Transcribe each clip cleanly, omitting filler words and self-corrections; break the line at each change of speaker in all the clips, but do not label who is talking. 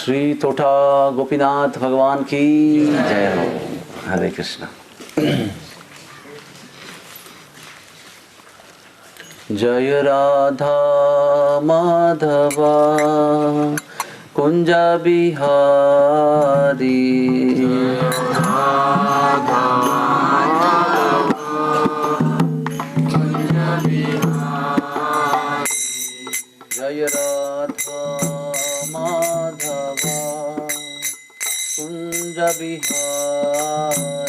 श्री तोठा गोपीनाथ भगवान की जय हो। हरे कृष्णा। जय राधा माधवा कुंज बिहारी, जय राधा माधवा कुंज बिहारी।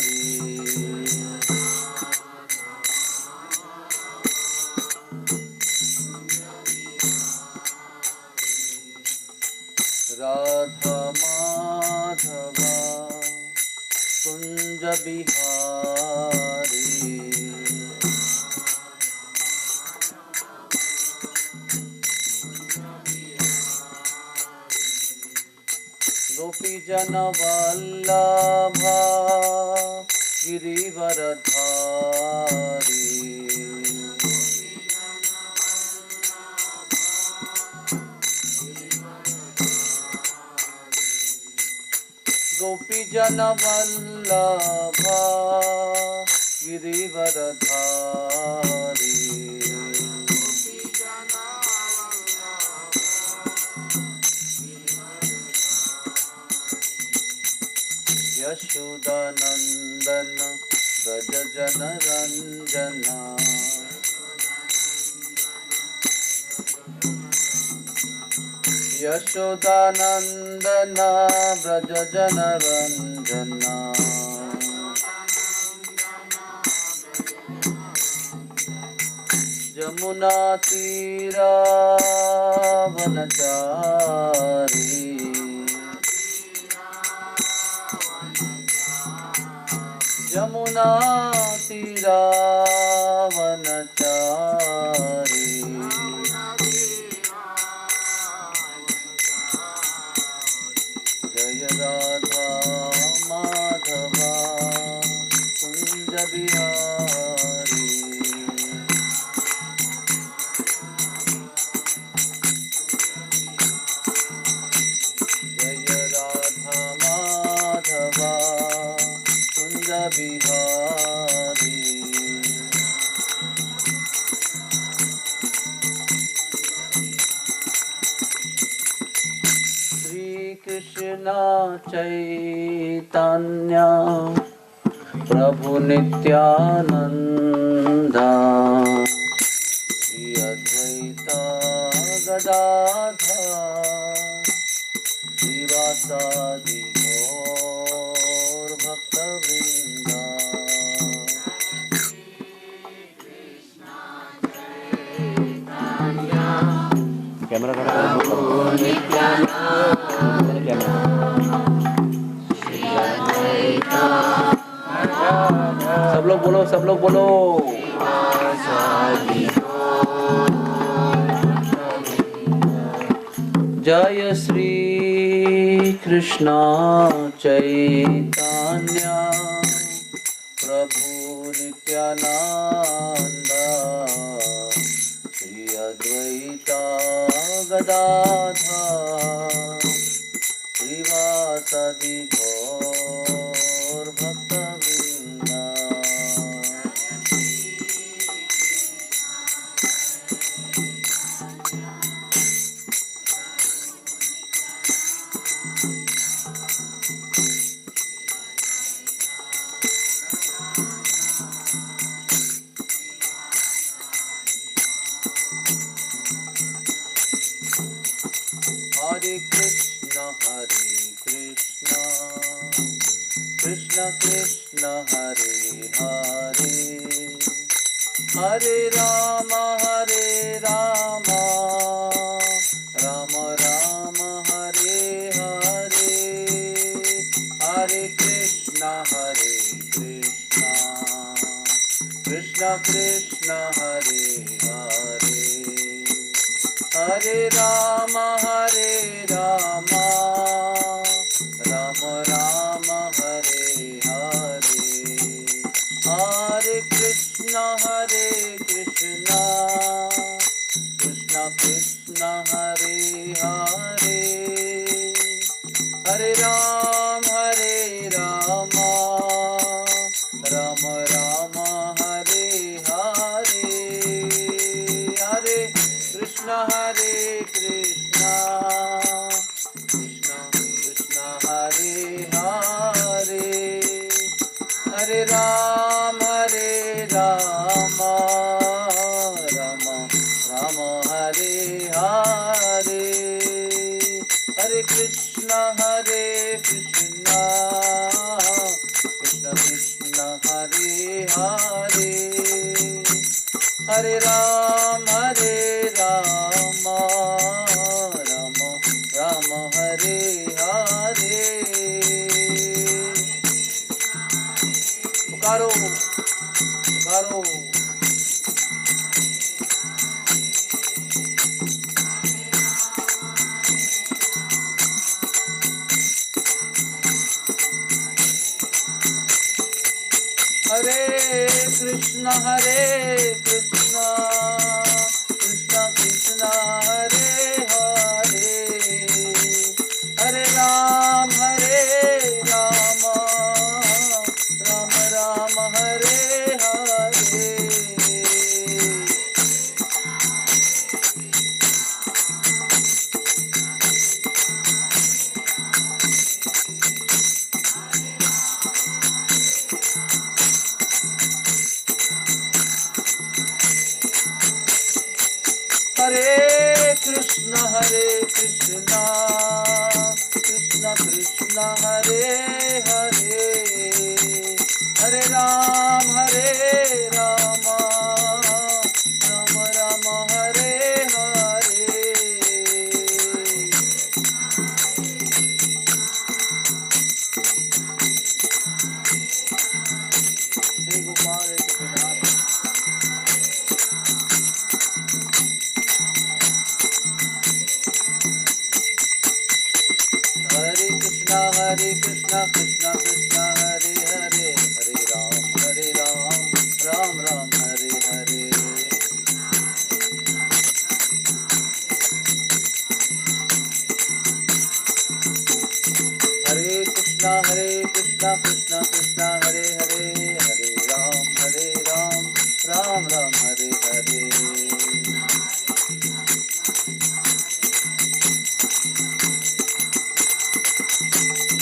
राधा माधवा कुंज बिहारी, गोपी जन वल्लभा गिरिवरधारी, गोपी जन वल्लभा गिरिवरधारी, यशोदानंदन व्रज जन रंजना, यशोदानंदन व्रज जन रंजना, यमुना तीरा वनचारी, यमुना तीरा वनचारी, जय राधा माधवा कुंज बिहारी। जय राधा माधवा कुंज बिहारी। श्री कृष्ण चैतन्य प्रभु नित्यानंद, श्री अद्वैत गदाधर श्रीवासादि गौर भक्तवृंद। कैमरा सब लोग बोलो, सब लोग बोलो। जय श्री कृष्ण चैतन्य प्रभु नित्यानंद, श्री अद्वैत गदाधर श्रीवासादि गौर भक्तवृंद। हरे कृष्ण कृष्ण कृष्ण हरे हरे, हरे राम राम राम हरे हरे, हरे कृष्ण कृष्ण कृष्ण हरे हरे, हरे राम राम राम हरे हरे, हरे कृष्ण कृष्ण कृष्ण हरे हरे, हरे राम राम राम हरे हरे, हरे कृष्णा कृष्णा कृष्णा हरे हरे, हरे राम राम राम हरे हरे, हरे कृष्णा कृष्णा कृष्णा हरे हरे, हरे राम राम राम हरे हरे। पुकारो पुकारो। हरे कृष्णा कृष्णा कृष्णा हरे हरे, हरे राम राम राम हरे हरे। हरे कृष्णा कृष्णा कृष्णा हरे हरे, हरे राम राम राम हरे हरे। हे गोपाल गोपीनाथ। हरे कृष्णा कृष्णा कृष्णा हरे हरे, हरे राम राम राम हरे हरे। हरे कृष्णा कृष्णा कृष्णा हरे हरे, हरे राम राम राम हरे हरे।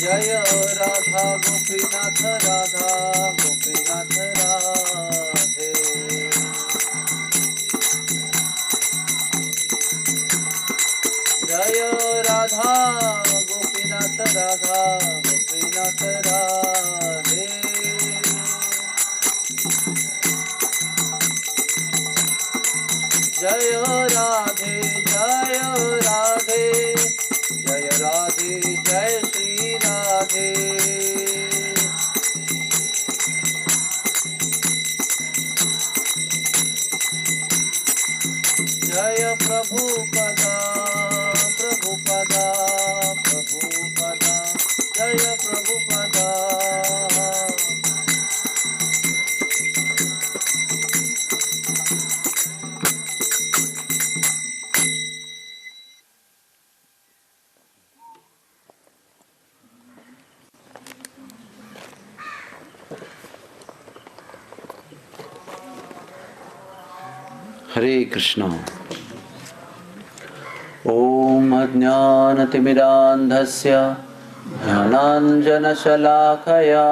जय राधा गोपीनाथ राधा गोपीनाथ राधे। जय राधा गोपीनाथ राधा गोपीनाथ राधे। जय राधे जय राधे जय राधे जय श्री राधे। जय प्रभुपदा प्रभुपदा प्रभुपदा जय प्रभुपदा। हरे कृष्णा। ओम अज्ञानतिमिरान्धस्य ज्ञानाञ्जनशलाकया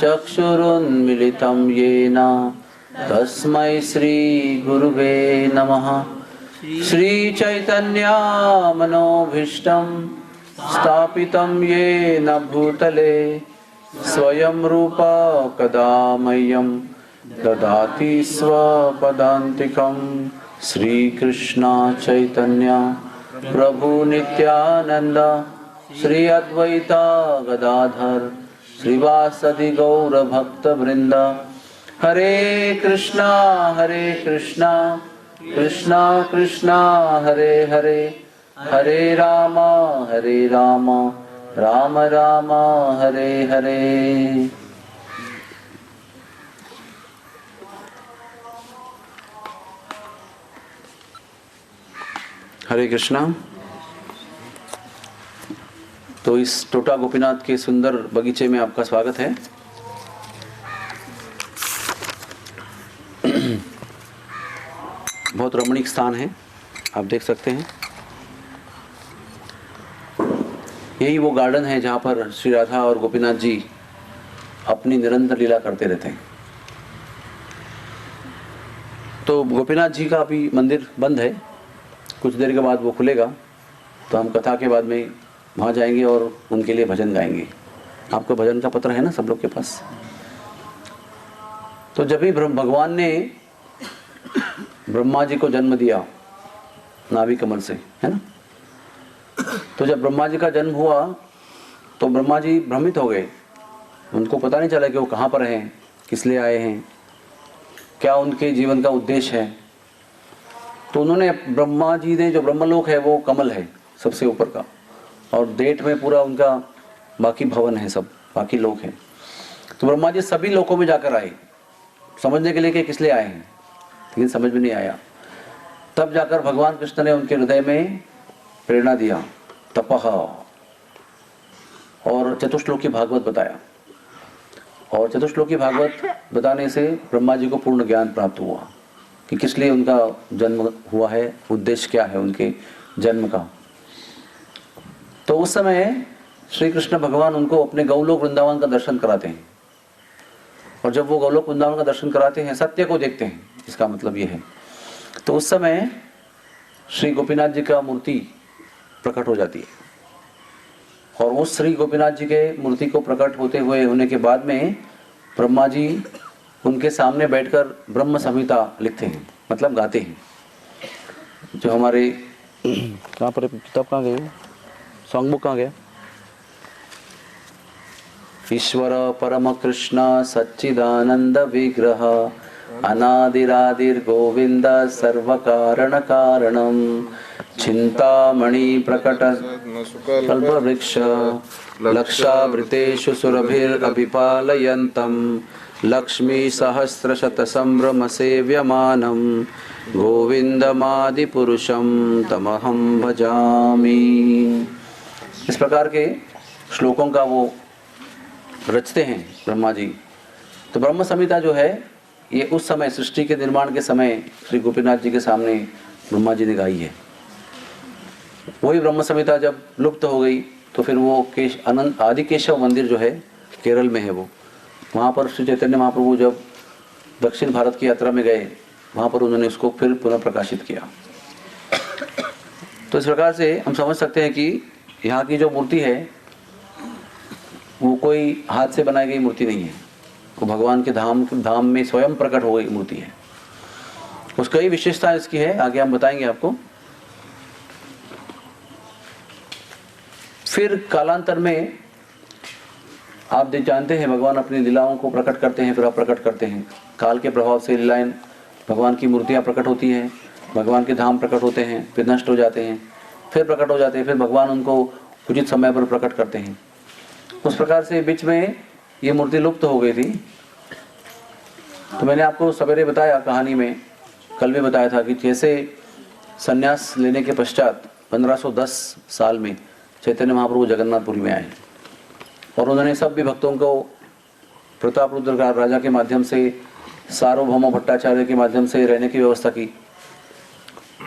चक्षुरुन्मिलितं येन तस्मै श्रीगुरुवे नमः। श्रीचैतन्यमनोभीष्टं स्थापितं येन भूतले स्वयं रूपा कदा मह्यं ददाति स्वपदान्तिकं। श्रीकृष्ण चैतन्य प्रभु नित्यानंद श्री अद्वैता गदाधर श्रीवासदि गौर भक्त वृंद। हरे कृष्णा कृष्णा कृष्णा हरे हरे, हरे राम राम राम हरे हरे। हरे कृष्णा। तो इस टोटा गोपीनाथ के सुंदर बगीचे में आपका स्वागत है। बहुत रमणीक स्थान है, आप देख सकते हैं। यही वो गार्डन है जहाँ पर श्री राधा और गोपीनाथ जी अपनी निरंतर लीला करते रहते हैं। तो गोपीनाथ जी का अभी मंदिर बंद है, कुछ देर के बाद वो खुलेगा, तो हम कथा के बाद में वहाँ जाएंगे और उनके लिए भजन गाएंगे। आपको भजन का पत्र है ना सब लोग के पास? तो जब भी भगवान ने ब्रह्मा जी को जन्म दिया नाभि कमल से, है ना, तो जब ब्रह्मा जी का जन्म हुआ तो ब्रह्मा जी भ्रमित हो गए। उनको पता नहीं चला कि वो कहाँ पर हैं, किस लिए आए हैं, क्या उनके जीवन का उद्देश्य है। तो उन्होंने, ब्रह्मा जी ने, जो ब्रह्मलोक है वो कमल है सबसे ऊपर का, और डेट में पूरा उनका बाकी भवन है, सब बाकी लोक है। तो ब्रह्मा जी सभी लोकों में जाकर आए समझने के लिए कि किस लिए आए हैं, लेकिन समझ में नहीं आया। तब जाकर भगवान कृष्ण ने उनके हृदय में प्रेरणा दिया, तपह, और चतुश्लोकी भागवत बताया। और चतुश्लोकी भागवत बताने से ब्रह्मा जी को पूर्ण ज्ञान प्राप्त हुआ कि किस लिए उनका जन्म हुआ है, उद्देश्य क्या है उनके जन्म का। तो उस समय श्री कृष्ण भगवान उनको अपने गौलोक वृंदावन का दर्शन कराते हैं, और जब वो गौलोक वृंदावन का दर्शन कराते हैं, सत्य को देखते हैं, इसका मतलब ये है। तो उस समय श्री गोपीनाथ जी का मूर्ति प्रकट हो जाती है, और उस श्री गोपीनाथ जी के मूर्ति को प्रकट होने के बाद में ब्रह्मा जी उनके सामने बैठकर ब्रह्म संहिता लिखते हैं, मतलब गाते हैं। जो हमारे कहाँ पर किताब कहाँ गए, सॉन्ग बुक कहाँ गया? ईश्वर परम कृष्ण सच्चिदानंद विग्रह अनादिरादिर गोविंद सर्व कारण कारणम चिंतामणि प्रकट कल्पवृक्ष लक्षावृतेषु सुरभिरभिपालयन्तं लक्ष्मी सहस्रशत संभ्रम सेव्यमानं गोविंदमादि पुरुषं तमहं भजामि। इस प्रकार के श्लोकों का वो रचते हैं ब्रह्मा जी। तो ब्रह्म संहिता जो है ये उस समय सृष्टि के निर्माण के समय श्री गोपीनाथ जी के सामने ब्रह्मा जी ने गाई है। वही ब्रह्म संहिता जब लुप्त हो गई तो फिर वो अनंत आदि केशव मंदिर जो है केरल में है, वो वहाँ पर श्री चैतन्य महाप्रभु जब दक्षिण भारत की यात्रा में गए, वहाँ पर उन्होंने उसको फिर पुनः प्रकाशित किया। तो इस प्रकार से हम समझ सकते हैं कि यहाँ की जो मूर्ति है वो कोई हाथ से बनाई गई मूर्ति नहीं है, वो भगवान के धाम में स्वयं प्रकट हो गई मूर्ति है। उसका ही विशेषता इसकी है, आगे हम बताएंगे आपको। फिर कालांतर में आप जानते हैं भगवान अपनी लीलाओं को प्रकट करते हैं, फिर आप प्रकट करते हैं। काल के प्रभाव से लीलाएं, भगवान की मूर्तियां प्रकट होती हैं, भगवान के धाम प्रकट होते हैं, फिर नष्ट हो जाते हैं, फिर प्रकट हो जाते हैं, फिर भगवान उनको उचित समय पर प्रकट करते हैं। उस प्रकार से बीच में ये मूर्ति लुप्त हो गई थी। तो मैंने आपको सवेरे बताया, कहानी में कल भी बताया था कि जैसे संन्यास लेने के पश्चात 1510 साल में चैतन्य महाप्रभु जगन्नाथपुरी में आए, और उन्होंने सब भी भक्तों को प्रतापरुद्र राजा के माध्यम से, सार्वभौम भट्टाचार्य के माध्यम से रहने की व्यवस्था की।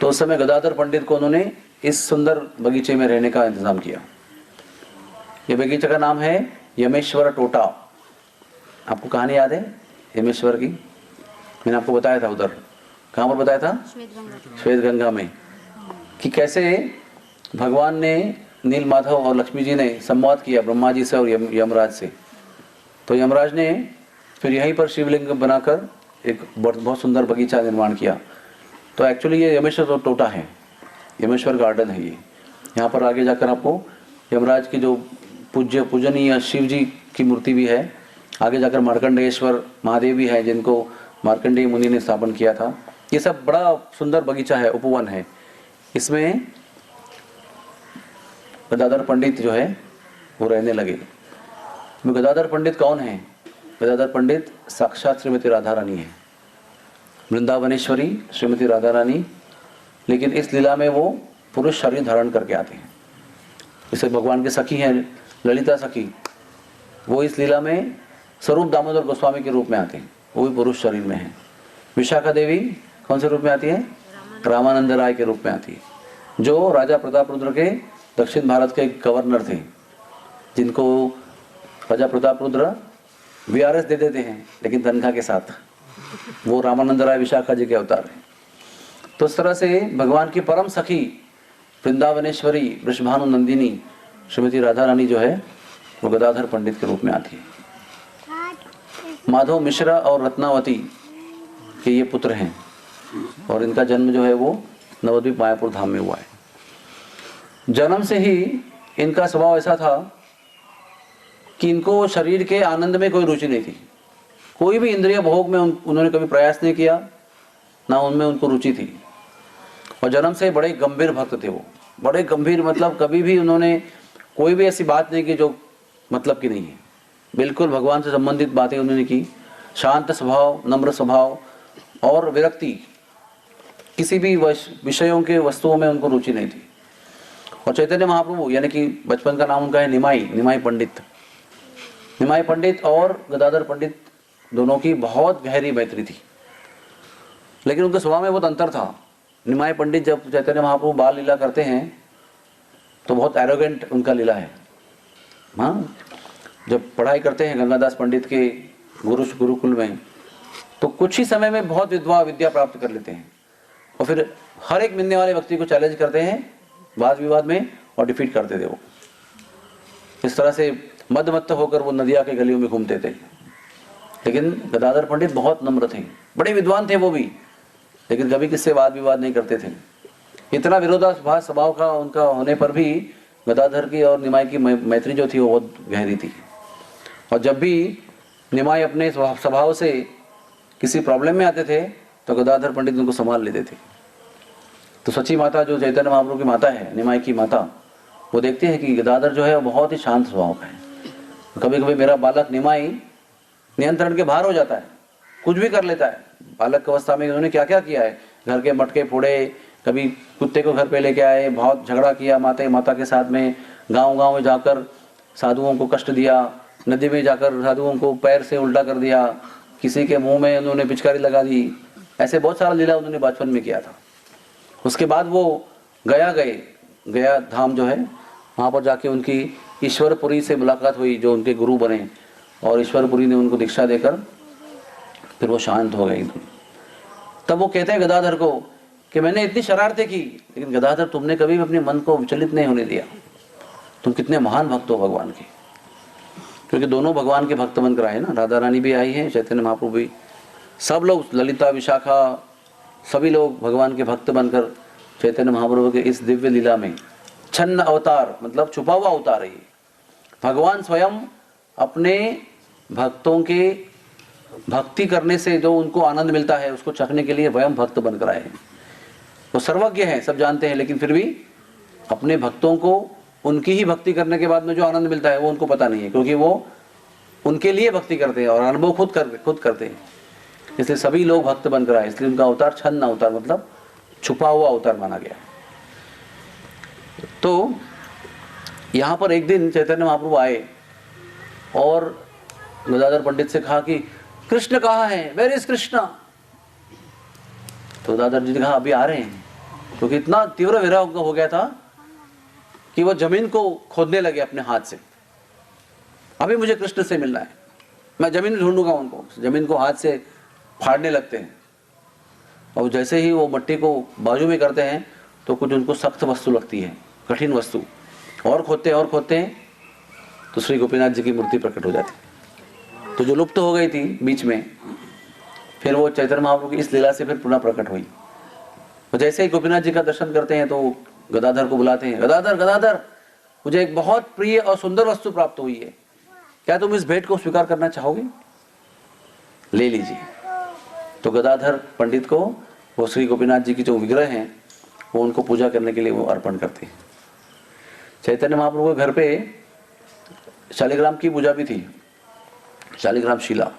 तो उस समय गदाधर पंडित को उन्होंने इस सुंदर बगीचे में रहने का इंतजाम किया। ये बगीचे का नाम है यमेश्वर टोटा। आपको कहानी याद है यमेश्वर की? मैंने आपको बताया था, उधर कहाँ पर बताया था? श्वेत गंगा में, कि कैसे भगवान ने, नील माधव और लक्ष्मी जी ने संवाद किया ब्रह्मा जी से और यमराज से। तो यमराज ने फिर यहीं पर शिवलिंग बनाकर एक बहुत सुंदर बगीचा निर्माण किया। तो एक्चुअली ये यमेश्वर टोटा है, यमेश्वर गार्डन है ये। यहाँ पर आगे जाकर आपको यमराज की जो पूजनीय शिव जी की मूर्ति भी है। आगे जाकर मार्कंडेश्वर महादेव भी है, जिनको मार्कंडेय मुनि ने स्थापन किया था। ये सब बड़ा सुंदर बगीचा है, उपवन है। इसमें गदाधर पंडित जो है वो रहने लगे। गदाधर पंडित कौन है? गदाधर पंडित साक्षात श्रीमती राधा रानी है, वृंदावनेश्वरी श्रीमती राधा रानी। लेकिन इस लीला में वो पुरुष शरीर धारण करके आते हैं। जैसे भगवान के सखी हैं ललिता सखी, वो इस लीला में स्वरूप दामोदर गोस्वामी के रूप में आते हैं, वो भी पुरुष शरीर में है। विशाखा देवी कौन से रूप में आती है? रामानंद राय के रूप में आती है, जो राजा प्रतापरुद्र के दक्षिण भारत के गवर्नर थे, जिनको राजा प्रतापरुद्र वीआरएस दे देते हैं लेकिन तनख्वाह के साथ। वो रामानंद राय विशाखा जी के अवतार हैं। तो इस तरह से भगवान की परम सखी वृंदावनेश्वरी वृषभानु नंदिनी श्रीमती राधा रानी जो है वो गदाधर पंडित के रूप में आती है। माधव मिश्रा और रत्नावती के ये पुत्र हैं और इनका जन्म जो है वो नवद्वीप मायापुर धाम में हुआ है। जन्म से ही इनका स्वभाव ऐसा था कि इनको शरीर के आनंद में कोई रुचि नहीं थी, कोई भी इंद्रिय भोग में उन्होंने कभी प्रयास नहीं किया, ना उनमें उनको रुचि थी। और जन्म से बड़े गंभीर भक्त थे वो, बड़े गंभीर मतलब कभी भी उन्होंने कोई भी ऐसी बात नहीं की जो मतलब की नहीं है। बिल्कुल भगवान से संबंधित बातें उन्होंने की, शांत स्वभाव, नम्र स्वभाव और विरक्ति, किसी भी विषयों के वस्तुओं में उनको रुचि नहीं थी। और चैतन्य महाप्रभु यानी कि बचपन का नाम उनका है निमाई पंडित। निमाई पंडित और गदाधर पंडित दोनों की बहुत गहरी मैत्री थी, लेकिन उनके स्वभाव में बहुत अंतर था। निमाई पंडित जब चैतन्य महाप्रभु बाल लीला करते हैं तो बहुत एरोगेंट उनका लीला है। हाँ, जब पढ़ाई करते हैं गंगादास पंडित के गुरुकुल में तो कुछ ही समय में बहुत विद्या प्राप्त कर लेते हैं और फिर हर एक मिलने वाले व्यक्ति को चैलेंज करते हैं वाद विवाद में और डिफीट करते थे वो। इस तरह से मदमत्त होकर वो नदिया के गलियों में घूमते थे। लेकिन गदाधर पंडित बहुत नम्र थे, बड़े विद्वान थे वो भी, लेकिन कभी किससे वाद विवाद नहीं करते थे। इतना विरोधाभास स्वभाव का उनका होने पर भी गदाधर की और निमाई की मैत्री जो थी वो बहुत गहरी थी। और जब भी निमाई अपने स्वभाव से किसी प्रॉब्लम में आते थे तो गदाधर पंडित उनको संभाल लेते थे। तो सची माता जो चैतन्य महाप्रभु की माता है, निमाई की माता, वो देखती है कि गदाधर जो है वो बहुत ही शांत स्वभाव का है। कभी कभी मेरा बालक निमाई नियंत्रण के बाहर हो जाता है, कुछ भी कर लेता है। बालक अवस्था में उन्होंने क्या क्या किया है, घर के मटके फोड़े, कभी कुत्ते को घर पे लेके आए, बहुत झगड़ा किया माता के साथ में, गांव में जाकर साधुओं को कष्ट दिया, नदी में जाकर साधुओं को पैर से उल्टा कर दिया, किसी के मुंह में उन्होंने पिचकारी लगा दी। ऐसे बहुत सारा लीला उन्होंने बचपन में किया था। उसके बाद वो गया धाम जो है वहाँ पर जाके उनकी ईश्वरपुरी से मुलाकात हुई, जो उनके गुरु बने, और ईश्वरपुरी ने उनको दीक्षा देकर फिर वो शांत हो गए। तब वो कहते हैं गदाधर को कि मैंने इतनी शरारतें की लेकिन गदाधर तुमने कभी भी अपने मन को विचलित नहीं होने दिया। तुम कितने महान भक्त हो भगवान के, क्योंकि दोनों भगवान के भक्त बनकर आए ना। राधा रानी भी आई है, चैतन्य महाप्रभु भी, सब लोग, ललिता विशाखा, सभी लोग भगवान के भक्त बनकर चैतन्य महाप्रभु के इस दिव्य लीला में छन्न अवतार मतलब छुपा हुआ अवतार है। भगवान स्वयं अपने भक्तों के भक्ति करने से जो उनको आनंद मिलता है उसको चखने के लिए स्वयं भक्त बनकर आए हैं। वो सर्वज्ञ हैं, सब जानते हैं, लेकिन फिर भी अपने भक्तों को उनकी ही भक्ति करने के बाद में जो आनंद मिलता है वो उनको पता नहीं है, क्योंकि वो उनके लिए भक्ति करते हैं और अनुभव खुद करते हैं। इसलिए सभी लोग भक्त बनकर आए, इसलिए उनका अवतार छन्न अवतार मतलब छुपा हुआ अवतार माना गया। तो यहाँ पर एक दिन चैतन्य महाप्रभु आए और गदाधर पंडित से कहा कि कृष्ण कहाँ है, वेयर इज कृष्णा। तो गदाधर जी ने कहा अभी आ रहे हैं, क्योंकि इतना तीव्र विरह हो गया था कि वो जमीन को खोदने लगे अपने हाथ से। अभी मुझे कृष्ण से मिलना है, मैं जमीन ढूंढूंगा उनको। जमीन को हाथ से फाड़ने लगते हैं और जैसे ही वो मट्टी को बाजू में करते हैं तो कुछ उनको सख्त वस्तु लगती है, कठिन वस्तु, और खोदते हैं तो श्री गोपीनाथ जी की मूर्ति प्रकट हो जाती, तो जो लुप्त हो गई थी बीच में, फिर वो चैतन्य महाप्रभु की इस लीला से फिर पुनः प्रकट हुई। तो जैसे ही गोपीनाथ जी का दर्शन करते हैं तो गदाधर को बुलाते हैं, गदाधर मुझे एक बहुत प्रिय और सुंदर वस्तु प्राप्त हुई है, क्या तुम इस भेंट को स्वीकार करना चाहोगे? ले लीजिए। तो गदाधर पंडित को वो श्री गोपीनाथ जी की जो विग्रह हैं वो उनको पूजा करने के लिए वो अर्पण करते हैं। चैतन्य महाप्रभु के घर पे शालिग्राम की पूजा भी थी, शालिग्राम शिला।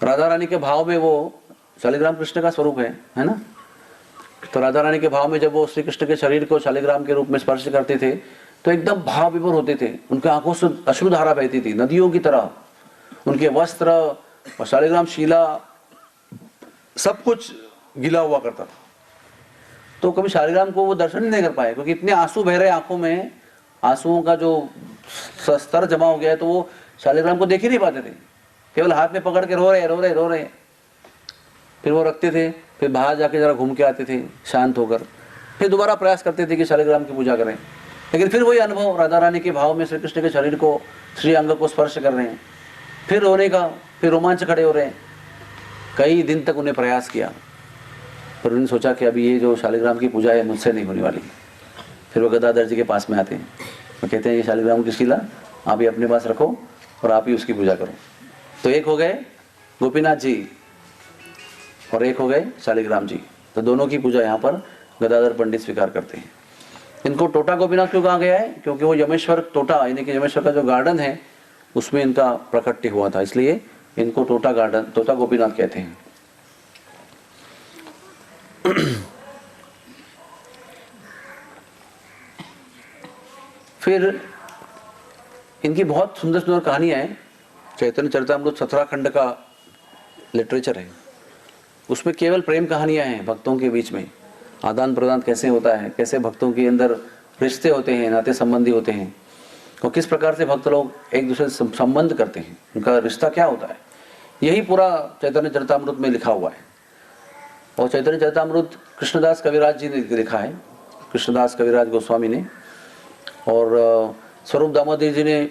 राधा रानी के भाव में वो शालिग्राम कृष्ण का स्वरूप है ना। तो राधा रानी के भाव में जब वो श्री कृष्ण के शरीर को शालिग्राम के रूप में स्पर्श करते थे तो एकदम भाव विभोर होते थे, उनके आंखों से अश्रुधारा बहती थी नदियों की तरह, उनके वस्त्र और शालिग्राम शिला सब कुछ गीला हुआ करता था। तो कभी शालिग्राम को वो दर्शन नहीं कर पाए, क्योंकि इतने आंसू बह रहे आंखों में, आंसुओं का जो स्तर जमा हो गया है, तो वो शालिग्राम को देख ही नहीं पाते थे, केवल हाथ में पकड़ के रो रहे। फिर वो रखते थे, फिर बाहर जाके जरा घूम के आते थे शांत होकर, फिर दोबारा प्रयास करते थे कि शालिग्राम की पूजा करें, लेकिन फिर वही अनुभव, राधा रानी के भाव में श्री कृष्ण के शरीर को, श्री अंग को स्पर्श कर रहे हैं, फिर रोने का, फिर रोमांच खड़े हो रहे हैं। कई दिन तक उन्हें प्रयास किया, पर उन्होंने सोचा कि अभी ये जो शालिग्राम की पूजा है मुझसे नहीं होने वाली। फिर वो गदाधर जी के पास में आते हैं, वो कहते हैं ये शालिग्राम की शिला आप ही अपने पास रखो और आप ही उसकी पूजा करो। तो एक हो गए गोपीनाथ जी और एक हो गए शालिग्राम जी, तो दोनों की पूजा यहाँ पर गदाधर पंडित स्वीकार करते हैं। इनको टोटा गोपीनाथ क्यों कहा गया है? क्योंकि वो यमेश्वर टोटा, यानी कि यमेश्वर का जो गार्डन है उसमें इनका प्रकट्य हुआ था, इसलिए इनको टोटा गार्डन, टोटा गोपीनाथ कहते हैं। फिर इनकी बहुत सुंदर सुंदर कहानियां हैं। चैतन्य चरितामृत 17 खंड का लिटरेचर है, उसमें केवल प्रेम कहानियां हैं, भक्तों के बीच में आदान प्रदान कैसे होता है, कैसे भक्तों के अंदर रिश्ते होते हैं, नाते संबंधी होते हैं, और किस प्रकार से भक्त लोग एक दूसरे से संबंध करते हैं, उनका रिश्ता क्या होता है, यही पूरा चैतन्य चरितामृत में लिखा हुआ है। और चैतन्य चरितामृत कृष्णदास कविराज जी ने लिखा है, कृष्णदास कविराज गोस्वामी ने, और स्वरूप दामोदर जी ने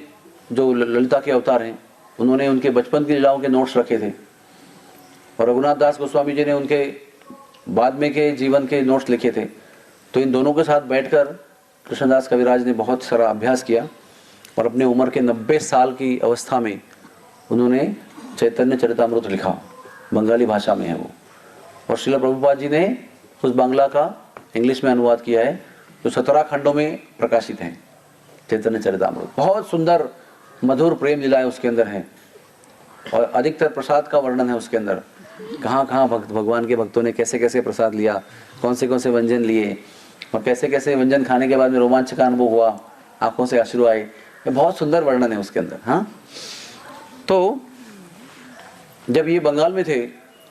जो ललिता के अवतार हैं उन्होंने उनके बचपन की लीलाओं के नोट्स रखे थे, और रघुनाथ दास गोस्वामी जी ने उनके बाद में के जीवन के नोट्स लिखे थे। तो इन दोनों के साथ बैठकर कृष्णदास कविराज ने बहुत सारा अभ्यास किया, और अपने उम्र के 90 साल की अवस्था में उन्होंने चैतन्य चरितामृत लिखा, बंगाली भाषा में है वो, और श्रील प्रभुपाद जी ने उस बांग्ला का इंग्लिश में अनुवाद किया है, जो 17 खंडों में प्रकाशित है चैतन्य चरितामृत। बहुत सुंदर मधुर प्रेम लीलाएं उसके अंदर हैं, और अधिकतर प्रसाद का वर्णन है उसके अंदर, कहाँ कहाँ भगवान के भक्तों ने कैसे कैसे प्रसाद लिया, कौन से व्यंजन लिए, और कैसे कैसे व्यंजन खाने के बाद में रोमांच का अनुभव हुआ, आंखों से अश्रु आए, ये बहुत सुंदर वर्णन है उसके अंदर। हाँ, तो जब ये बंगाल में थे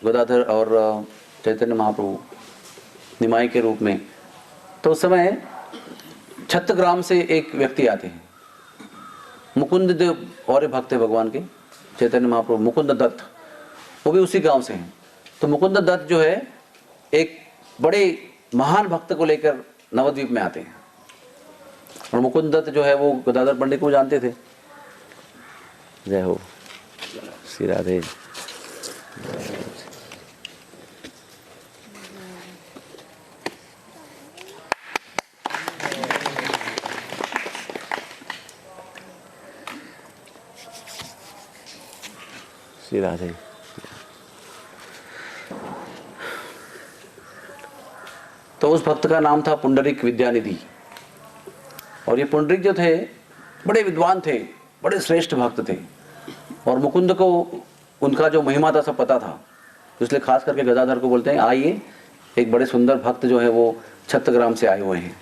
गदाधर और चैतन्य महाप्रभु निमाई के रूप में, तो उस समय छत्तग्राम से एक व्यक्ति आते हैं, मुकुंद देव और भक्त है भगवान के चैतन्य महाप्रभु, मुकुंद दत्त, वो भी उसी गांव से हैं। तो मुकुंद दत्त जो है एक बड़े महान भक्त को लेकर नवद्वीप में आते हैं, और मुकुंद दत्त जो है वो गदाधर पंडित को जानते थे। जय हो श्री राधे। श्री राधे। तो उस भक्त का नाम था पुंडरीक विद्यानिधि, और ये पुंडरीक जो थे बड़े विद्वान थे, बड़े श्रेष्ठ भक्त थे, और मुकुंद को उनका जो महिमा था सब पता था, इसलिए खास करके गदाधर को बोलते हैं आइए, एक बड़े सुंदर भक्त जो है वो छत्तग्राम से आए हुए हैं।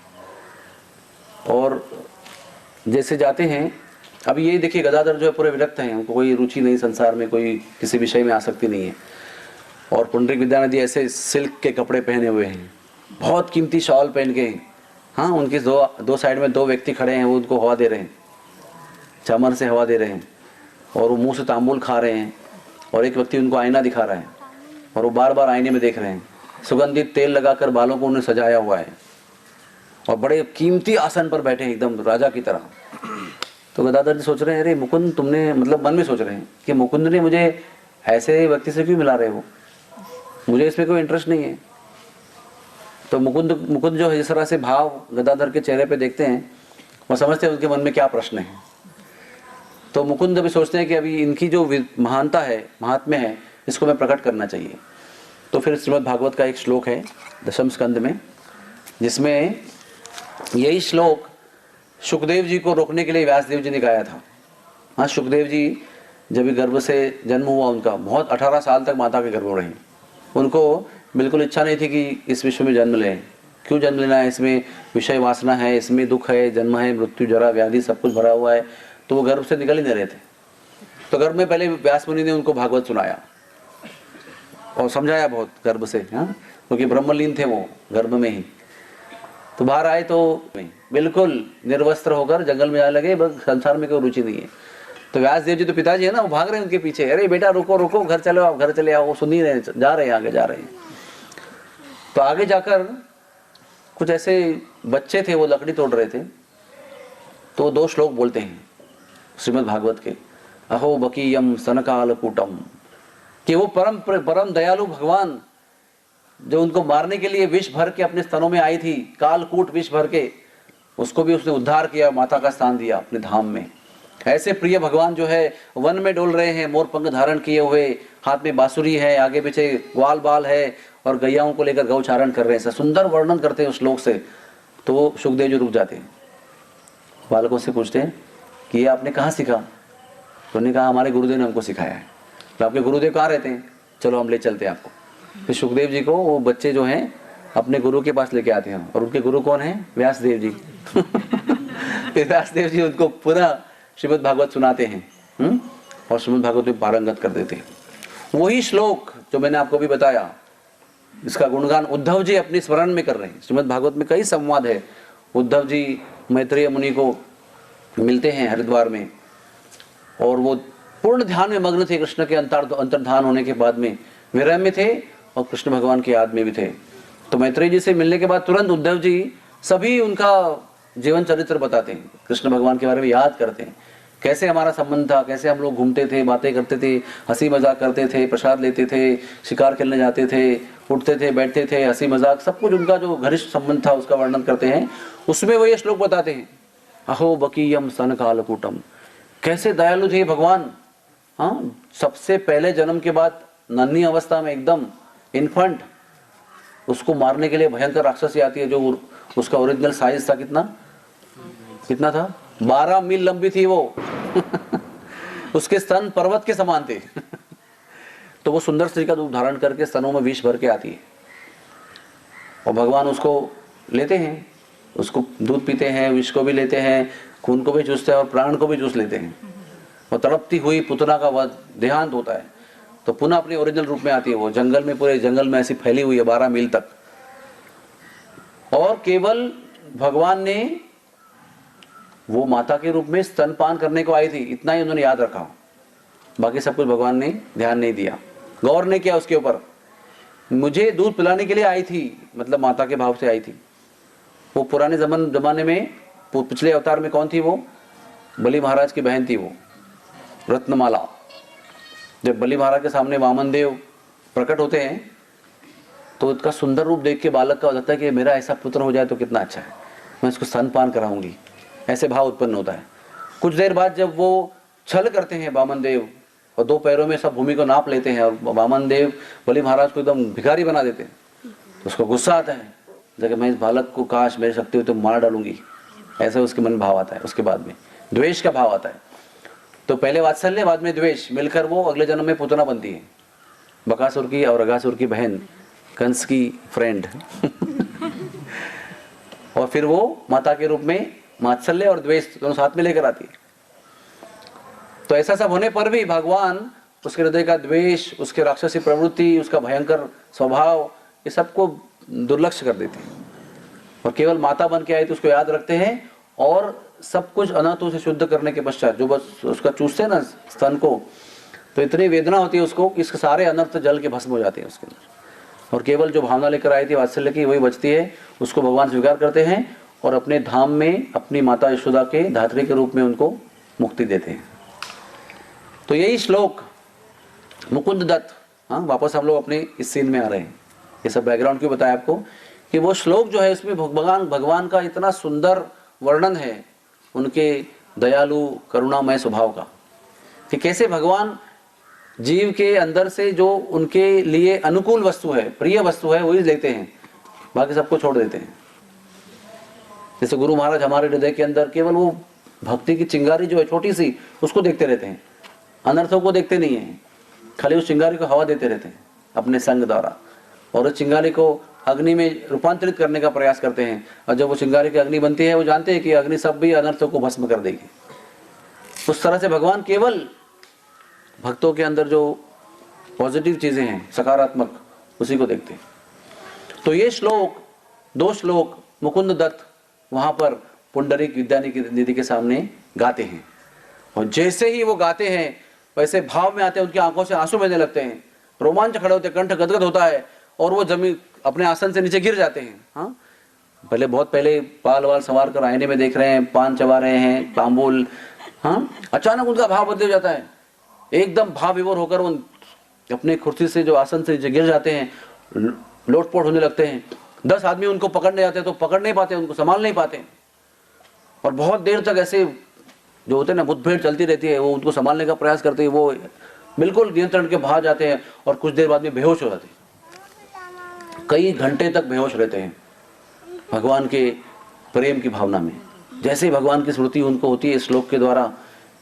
और जैसे जाते हैं, अभी ये देखिए गदाधर जो है पूरे विरक्त हैं, उनको कोई रुचि नहीं संसार में, कोई किसी विषय में आसक्ति नहीं है, और पुंडरीक विद्यानिधि ऐसे सिल्क के कपड़े पहने हुए हैं, बहुत कीमती शॉल पहन के, हाँ, उनके दो साइड में 2 व्यक्ति खड़े हैं, वो उनको हवा दे रहे हैं, चमर से हवा दे रहे हैं, और वो मुंह से तांबुल खा रहे हैं, और एक व्यक्ति उनको आईना दिखा रहा है, और वो बार बार आईने में देख रहे हैं, सुगंधित तेल लगाकर बालों को उन्हें सजाया हुआ है, और बड़े कीमती आसन पर बैठे हैं एकदम राजा की तरह। तो गदाधर जी सोच रहे हैं, अरे मुकुंद, तुमने, मतलब मन में सोच रहे हैं कि मुकुंद ने मुझे ऐसे व्यक्ति से क्यों मिला रहे हो, मुझे इसमें कोई इंटरेस्ट नहीं है। तो मुकुंद जो है जिस तरह से भाव गदाधर के चेहरे पे देखते हैं, वो समझते हैं उनके मन में क्या प्रश्न है। तो मुकुंद अभी सोचते हैं कि अभी इनकी जो महानता है, महात्म्य है, इसको मैं प्रकट करना चाहिए। तो फिर श्रीमद् भागवत का एक श्लोक है 10वें स्कंद में, जिसमें यही श्लोक सुखदेव जी को रोकने के लिए व्यासदेव जी ने गाया था। हाँ, सुखदेव जी जब गर्भ से जन्म हुआ उनका, बहुत 18 साल तक माता के गर्भ में रहे, उनको बिल्कुल इच्छा नहीं थी कि इस विश्व में जन्म लें, क्यों जन्म लेना है, इसमें विषय वासना है, इसमें दुख है, जन्म है, मृत्यु, जरा, व्याधि सब कुछ भरा हुआ है। तो वो गर्भ से निकल ही नहीं रहे थे। तो गर्भ में पहले व्यास मुनि ने उनको भागवत सुनाया और समझाया बहुत गर्भ से, हाँ, क्योंकि ब्रह्मलीन थे वो गर्भ में ही। तो बाहर आए तो बिल्कुल निर्वस्त्र होकर जंगल में जाने लगे, बस संसार में कोई रुचि नहीं है। तो व्यास देव जी तो पिताजी है ना, वो भाग रहे हैं उनके पीछे, अरे बेटा रुको रुको, घर चलो आप, घर चले आओ। वो सुन ही रहे, जा रहे हैं, आगे जा रहे हैं। तो आगे जाकर कुछ ऐसे बच्चे थे, वो लकड़ी तोड़ रहे थे। तो 2 श्लोक बोलते हैं श्रीमद् भागवत के, अहो बकीयम सनकालकूटम, कि वो परम दयालु भगवान जो उनको मारने के लिए विष भर के अपने स्तनों में आई थी, कालकूट विष भर के, उसको भी उसने उद्धार किया, माता का स्थान दिया अपने धाम में। ऐसे प्रिय भगवान जो है वन में डोल रहे हैं, मोर पंख धारण किए हुए, हाथ में बांसुरी है, आगे पीछे ग्वाल बाल है, और गैयाओं को लेकर गौचारण कर रहे हैं। सुंदर वर्णन करते हैं उस श्लोक से। तो सुखदेव जी रुक जाते हैं, बालकों से पूछते हैं कि ये आपने कहाँ सीखा? तो उन्होंने कहा हमारे गुरुदेव ने हमको सिखाया है। तो आपके गुरुदेव कहाँ रहते हैं? चलो हम ले चलते हैं आपको। फिर सुखदेव जी को वो बच्चे जो हैं अपने गुरु के पास लेके आते हैं, और उनके गुरु कौन है? व्यास देव जी। व्यास देव जी उनको पूरा श्रीमद् भागवत सुनाते हैं, और श्रीमद् भागवत में पारंगत कर देते हैं। वही श्लोक जो मैंने आपको भी बताया, इसका गुणगान उद्धव जी अपनी स्मरण में कर रहे हैं। श्रीमद् भागवत में कई संवाद है। उद्धव जी मैत्रेय मुनि को मिलते हैं हरिद्वार में, और वो पूर्ण ध्यान में मग्न थे। कृष्ण के अंतर्धान होने के बाद में विरह में थे, और कृष्ण भगवान की याद में भी थे। तो मैत्रेय जी से मिलने के बाद तुरंत उद्धव जी सभी उनका जीवन चरित्र बताते हैं, कृष्ण भगवान के बारे में याद करते हैं, कैसे हमारा संबंध था, कैसे हम लोग घूमते थे, बातें करते थे, हंसी मजाक करते थे, प्रसाद लेते थे, शिकार खेलने जाते थे, उठते थे, बैठते थे, हंसी मजाक, सब कुछ उनका जो घनिष्ठ संबंध था उसका वर्णन करते हैं। उसमें वो ये श्लोक बताते हैं, अहो बकीयम सनकालकूटम, कैसे दयालु थे भगवान। हाँ, सबसे पहले जन्म के बाद नन्ही अवस्था में एकदम इन्फेंट, उसको मारने के लिए भयंकर राक्षसी आती है, जो उसका ओरिजिनल साइज था कितना था? 12 मील लंबी थी वो। उसके स्तन पर्वत के समान थे। तो वो सुंदर स्त्री का रूप धारण करके स्तनों में विष भर के आती है, और भगवान उसको लेते हैं, उसको दूध पीते हैं, विष को भी लेते हैं, खून को भी चूसते हैं, और प्राण को भी चूस लेते हैं। और तड़पती हुई पुतना का वध देहांत होता है, तो पुनः अपने ओरिजिनल रूप में आती है। वो जंगल में, पूरे जंगल में ऐसी फैली हुई है 12 मील तक। और केवल भगवान ने वो माता के रूप में स्तनपान करने को आई थी, इतना ही उन्होंने याद रखा। बाकी सब कुछ भगवान ने ध्यान नहीं दिया, गौर नहीं किया उसके ऊपर। मुझे दूध पिलाने के लिए आई थी, मतलब माता के भाव से आई थी। वो पुराने जमाने में, पिछले अवतार में कौन थी वो? बलि महाराज की बहन थी वो, रत्नमाला। जब बलि महाराज के सामने वामन देव प्रकट होते हैं, तो उसका सुंदर रूप देख के बालक का होता है कि मेरा ऐसा पुत्र हो जाए तो कितना अच्छा है, मैं इसको स्तनपान कराऊंगी, ऐसे भाव उत्पन्न होता है। कुछ देर बाद जब वो छल करते हैं वामन देव, और 2 पैरों में सब भूमि को नाप लेते हैं, और वामन देव बलि महाराज को एकदम भिखारी बना देते हैं, तो उसको गुस्सा आता है, जब मैं इस बालक को काश मेरी शक्ति हो तो मार डालूंगी, ऐसा उसके मन भाव आता है। उसके बाद में द्वेष का भाव आता है। तो पहले वात्सल्य, बाद में द्वेष, मिलकर वो अगले जन्म में पुतना बनती है, बकासुर की और अगासुर की बहन, कंस की फ्रेंड। और फिर वो माता के रूप में मात्सल्य और द्वेष दोनों साथ में लेकर आती है। तो ऐसा सब होने पर भी भगवान उसके हृदय का द्वेष, उसके राक्षसी प्रवृत्ति, उसका भयंकर स्वभाव, ये सबको दुर्लक्ष्य कर देते हैं, और केवल माता बन के आई तो उसको याद रखते हैं। और सब कुछ अनर्थों से शुद्ध करने के पश्चात जो बस उसका चूसते हैं ना स्तन को, तो इतनी वेदना होती है उसको कि इसके सारे अनर्थ जल के भस्म हो जाते हैं उसके अंदर। और केवल जो भावना लेकर आई थी वात्सल्य की, वही बचती है, उसको भगवान स्वीकार करते हैं, और अपने धाम में अपनी माता यशोदा के धात्री के रूप में उनको मुक्ति देते हैं। तो यही श्लोक मुकुंद दत्त, हाँ, वापस हम लोग अपने इस सीन में आ रहे हैं। ये सब बैकग्राउंड क्यों बताया आपको, कि वो श्लोक जो है इसमें भगवान का इतना सुंदर वर्णन है, उनके दयालु करुणामय स्वभाव का, कि कैसे भगवान जीव के अंदर से जो उनके लिए अनुकूल वस्तु है, प्रिय वस्तु है, वही लेते हैं, बाकी सबको छोड़ देते हैं। जैसे गुरु महाराज हमारे हृदय के अंदर केवल वो भक्ति की चिंगारी जो है छोटी सी, उसको देखते रहते हैं, अनर्थों को देखते नहीं है, खाली उस चिंगारी को हवा देते रहते हैं अपने संग द्वारा, और उस चिंगारी को अग्नि में रूपांतरित करने का प्रयास करते हैं, और जब वो चिंगारी की अग्नि बनती है वो जानते हैं कि अग्नि सब भी अनर्थों को भस्म कर देगी। उस तरह से भगवान केवल भक्तों के अंदर जो पॉजिटिव चीजें हैं, सकारात्मक, उसी को देखते हैं। तो ये श्लोक, 2 श्लोक मुकुंद दत्त वहां पर पुंडरीक विद्यानिधि के सामने गाते हैं, और जैसे ही वो गाते हैं वैसे भाव में आते हैं, उनकी आंखों से आंसू बहने लगते हैं, रोमांच खड़े होते हैं, कंठ गदगद होता है, और वो जमीन अपने आसन से नीचे गिर जाते हैं। हाँ, पहले बहुत पहले बाल वाल संवार कर आईने में देख रहे हैं, पान चबा रहे हैं, तांबुल, हाँ, अचानक उनका भाव बदल जाता है, एकदम भाव विभोर होकर वो अपने कुर्सी से जो आसन से गिर जाते हैं, लोटपोट होने लगते हैं। 10 आदमी उनको पकड़ने जाते हैं तो पकड़ नहीं पाते, उनको संभाल नहीं पाते, और बहुत देर तक ऐसे जो होते हैं ना, मुठभेड़ चलती रहती है, वो उनको संभालने का प्रयास करते हैं, वो बिल्कुल नियंत्रण के बाहर जाते हैं, और कुछ देर बाद में बेहोश हो जाते हैं, कई घंटे तक बेहोश रहते हैं भगवान के प्रेम की भावना में। जैसे ही भगवान की स्मृति उनको होती है श्लोक के द्वारा,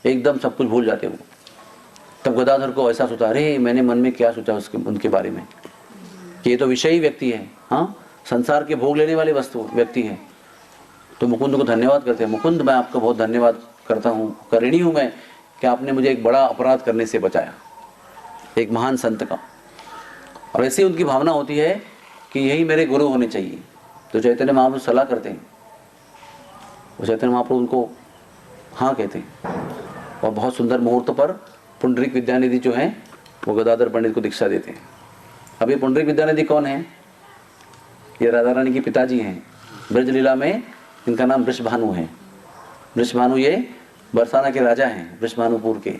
एकदम सब कुछ भूल जाते हैं वो। तब गदाधर को एहसास होता है, अरे मैंने मन में क्या सोचा उनके बारे में, कि ये तो विषयी व्यक्ति है, हाँ, संसार के भोग लेने वाले वस्तु व्यक्ति है। तो मुकुंद को धन्यवाद करते हैं, मुकुंद मैं आपका बहुत धन्यवाद करता हूँ, ऋणी हूँ मैं कि आपने मुझे एक बड़ा अपराध करने से बचाया, एक महान संत का। और ऐसी उनकी भावना होती है कि यही मेरे गुरु होने चाहिए। तो चैतन्य महाप्रभु सलाह करते हैं, वो चैतन्य महाप्रभु उनको हाँ कहते हैं, और बहुत सुंदर मुहूर्त पर पुंडरीक विद्यानिधि जो हैं वो गदाधर पंडित को दीक्षा देते हैं। अब ये पुंडरीक विद्यानिधि कौन है? ये राधा रानी के पिताजी हैं। ब्रजलीला में इनका नाम वृषभानु है। वृषभानु ये बरसाना के राजा हैं, वृषभानुपुर के,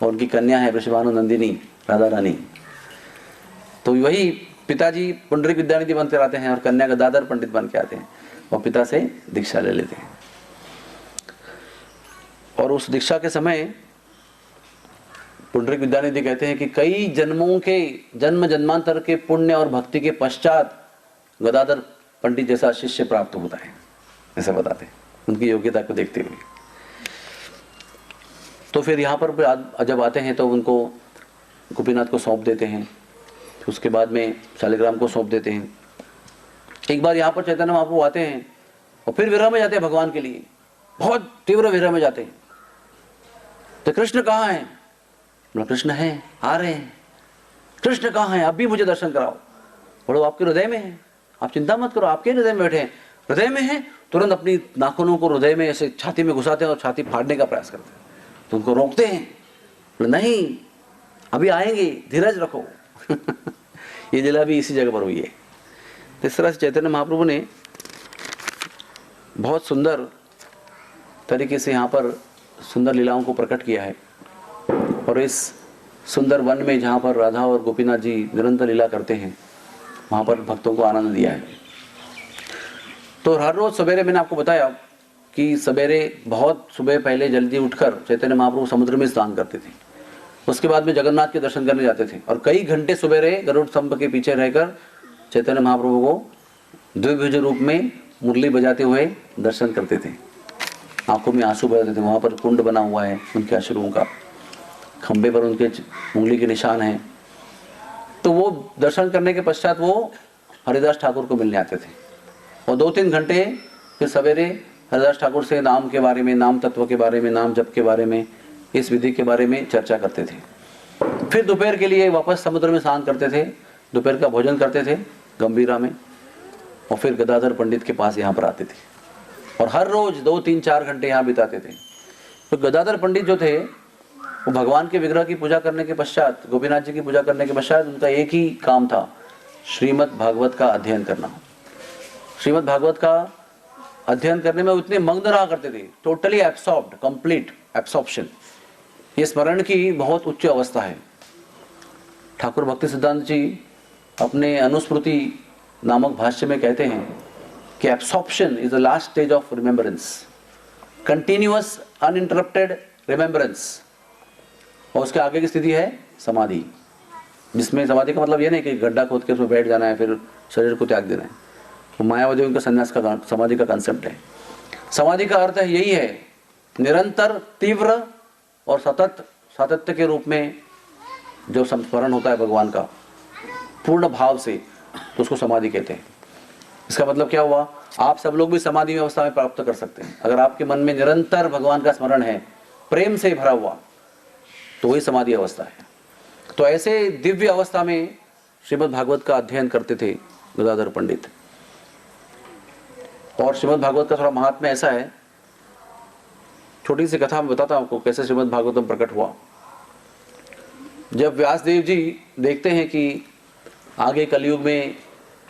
और उनकी कन्या है वृषभानु नंदिनी, राधा रानी। तो वही पिताजी पुंडरीक विद्यानिधि बनते रहते हैं और कन्या गदाधर पंडित बन के आते हैं, और पिता से दीक्षा ले लेते हैं। और उस दीक्षा के समय पुंडरीक विद्यानिधि कहते हैं कि कई जन्मों के जन्म जन्मांतर के पुण्य और भक्ति के पश्चात गदाधर पंडित जैसा शिष्य प्राप्त होता है, ऐसा बताते हैं उनकी योग्यता को देखते हुए। तो फिर यहाँ पर जब आते हैं तो उनको गोपीनाथ को सौंप देते हैं, उसके बाद में शालिग्राम को सौंप देते हैं। एक बार यहाँ पर चैतन्य महाप्रभु आते हैं और फिर विरह में जाते हैं भगवान के लिए, बहुत तीव्र विरह में जाते हैं। तो कृष्ण कहाँ हैं? बोला कृष्ण हैं, आ रहे हैं। कृष्ण कहाँ हैं? अभी मुझे दर्शन कराओ। बोलो आपके हृदय में है, आप चिंता मत करो, आपके हृदय में बैठे हैं। हृदय में है, तुरंत अपनी नाखूनों को हृदय में ऐसे छाती में घुसाते हैं और छाती फाड़ने का प्रयास करते हैं। तो उनको रोकते हैं, नहीं अभी आएंगे, धीरज रखो। ये लीला भी इसी जगह पर हुई है। इस तरह से चैतन्य महाप्रभु ने बहुत सुंदर तरीके से यहाँ पर सुंदर लीलाओं को प्रकट किया है। और इस सुंदर वन में जहाँ पर राधा और गोपीनाथ जी निरंतर लीला करते हैं, वहाँ पर भक्तों को आनंद दिया है। तो हर रोज सवेरे मैंने आपको बताया कि सवेरे बहुत सुबह पहले जल्दी उठकर चैतन्य महाप्रभु समुद्र में स्नान करते थे। उसके बाद में जगन्नाथ के दर्शन करने जाते थे, और कई घंटे सवेरे गरुड़ स्तंभ के पीछे रहकर चैतन्य महाप्रभु को द्विभुज रूप में मुरली बजाते हुए दर्शन करते थे। आंखों में आंसू बहते थे। वहाँ पर कुंड बना हुआ है उनके अश्रुओं का, खंबे पर उनके उंगली के निशान हैं। तो वो दर्शन करने के पश्चात वो हरिदास ठाकुर को मिलने आते थे, और 2-3 घंटे फिर सवेरे हरिदास ठाकुर से नाम के बारे में, नाम तत्व के बारे में, नाम जप के बारे में, इस विधि के बारे में चर्चा करते थे। फिर दोपहर के लिए वापस समुद्र में स्नान करते थे, दोपहर का भोजन करते थे गंभीरा में, और फिर गदाधर पंडित के पास यहाँ पर आते थे, और हर रोज 2-3-4 घंटे यहाँ बिताते थे। तो गदाधर पंडित जो थे वो भगवान के विग्रह की पूजा करने के पश्चात, गोपीनाथ जी की पूजा करने के पश्चात उनका एक ही काम था, श्रीमद् भागवत का अध्ययन करना। श्रीमद् भागवत का अध्ययन करने में उतने मग्न रहा करते थे, टोटली एब्सॉर्ब्ड, कंप्लीट एब्सॉर्प्शन। ये स्मरण की बहुत उच्च अवस्था है। ठाकुर भक्ति सिद्धांत जी अपने अनुस्मृति नामक भाष्य में कहते हैं कि absorption is the last stage of remembrance, continuous uninterrupted remembrance. और उसके आगे की स्थिति है समाधि, जिसमें समाधि का मतलब ये नहीं कि गड्ढा खोद के उसमें बैठ जाना है फिर शरीर को त्याग देना है। तो मायावादियों का संन्यास का समाधि का कंसेप्ट है। समाधि का अर्थ है यही है, निरंतर तीव्र और सतत सातत्य के रूप में जो संस्मरण होता है भगवान का पूर्ण भाव से, तो उसको समाधि कहते हैं। इसका मतलब क्या हुआ, आप सब लोग भी समाधि अवस्था में प्राप्त कर सकते हैं। अगर आपके मन में निरंतर भगवान का स्मरण है, प्रेम से भरा हुआ, तो वही समाधि अवस्था है। तो ऐसे दिव्य अवस्था में श्रीमद् भागवत का अध्ययन करते थे गदाधर पंडित। और श्रीमद् भागवत का थोड़ा महात्म्य ऐसा है, छोटी सी कथा मैं बताता हूं आपको कैसे श्रीमद् भागवतम प्रकट हुआ। जब व्यासदेव जी देखते हैं कि आगे कलयुग में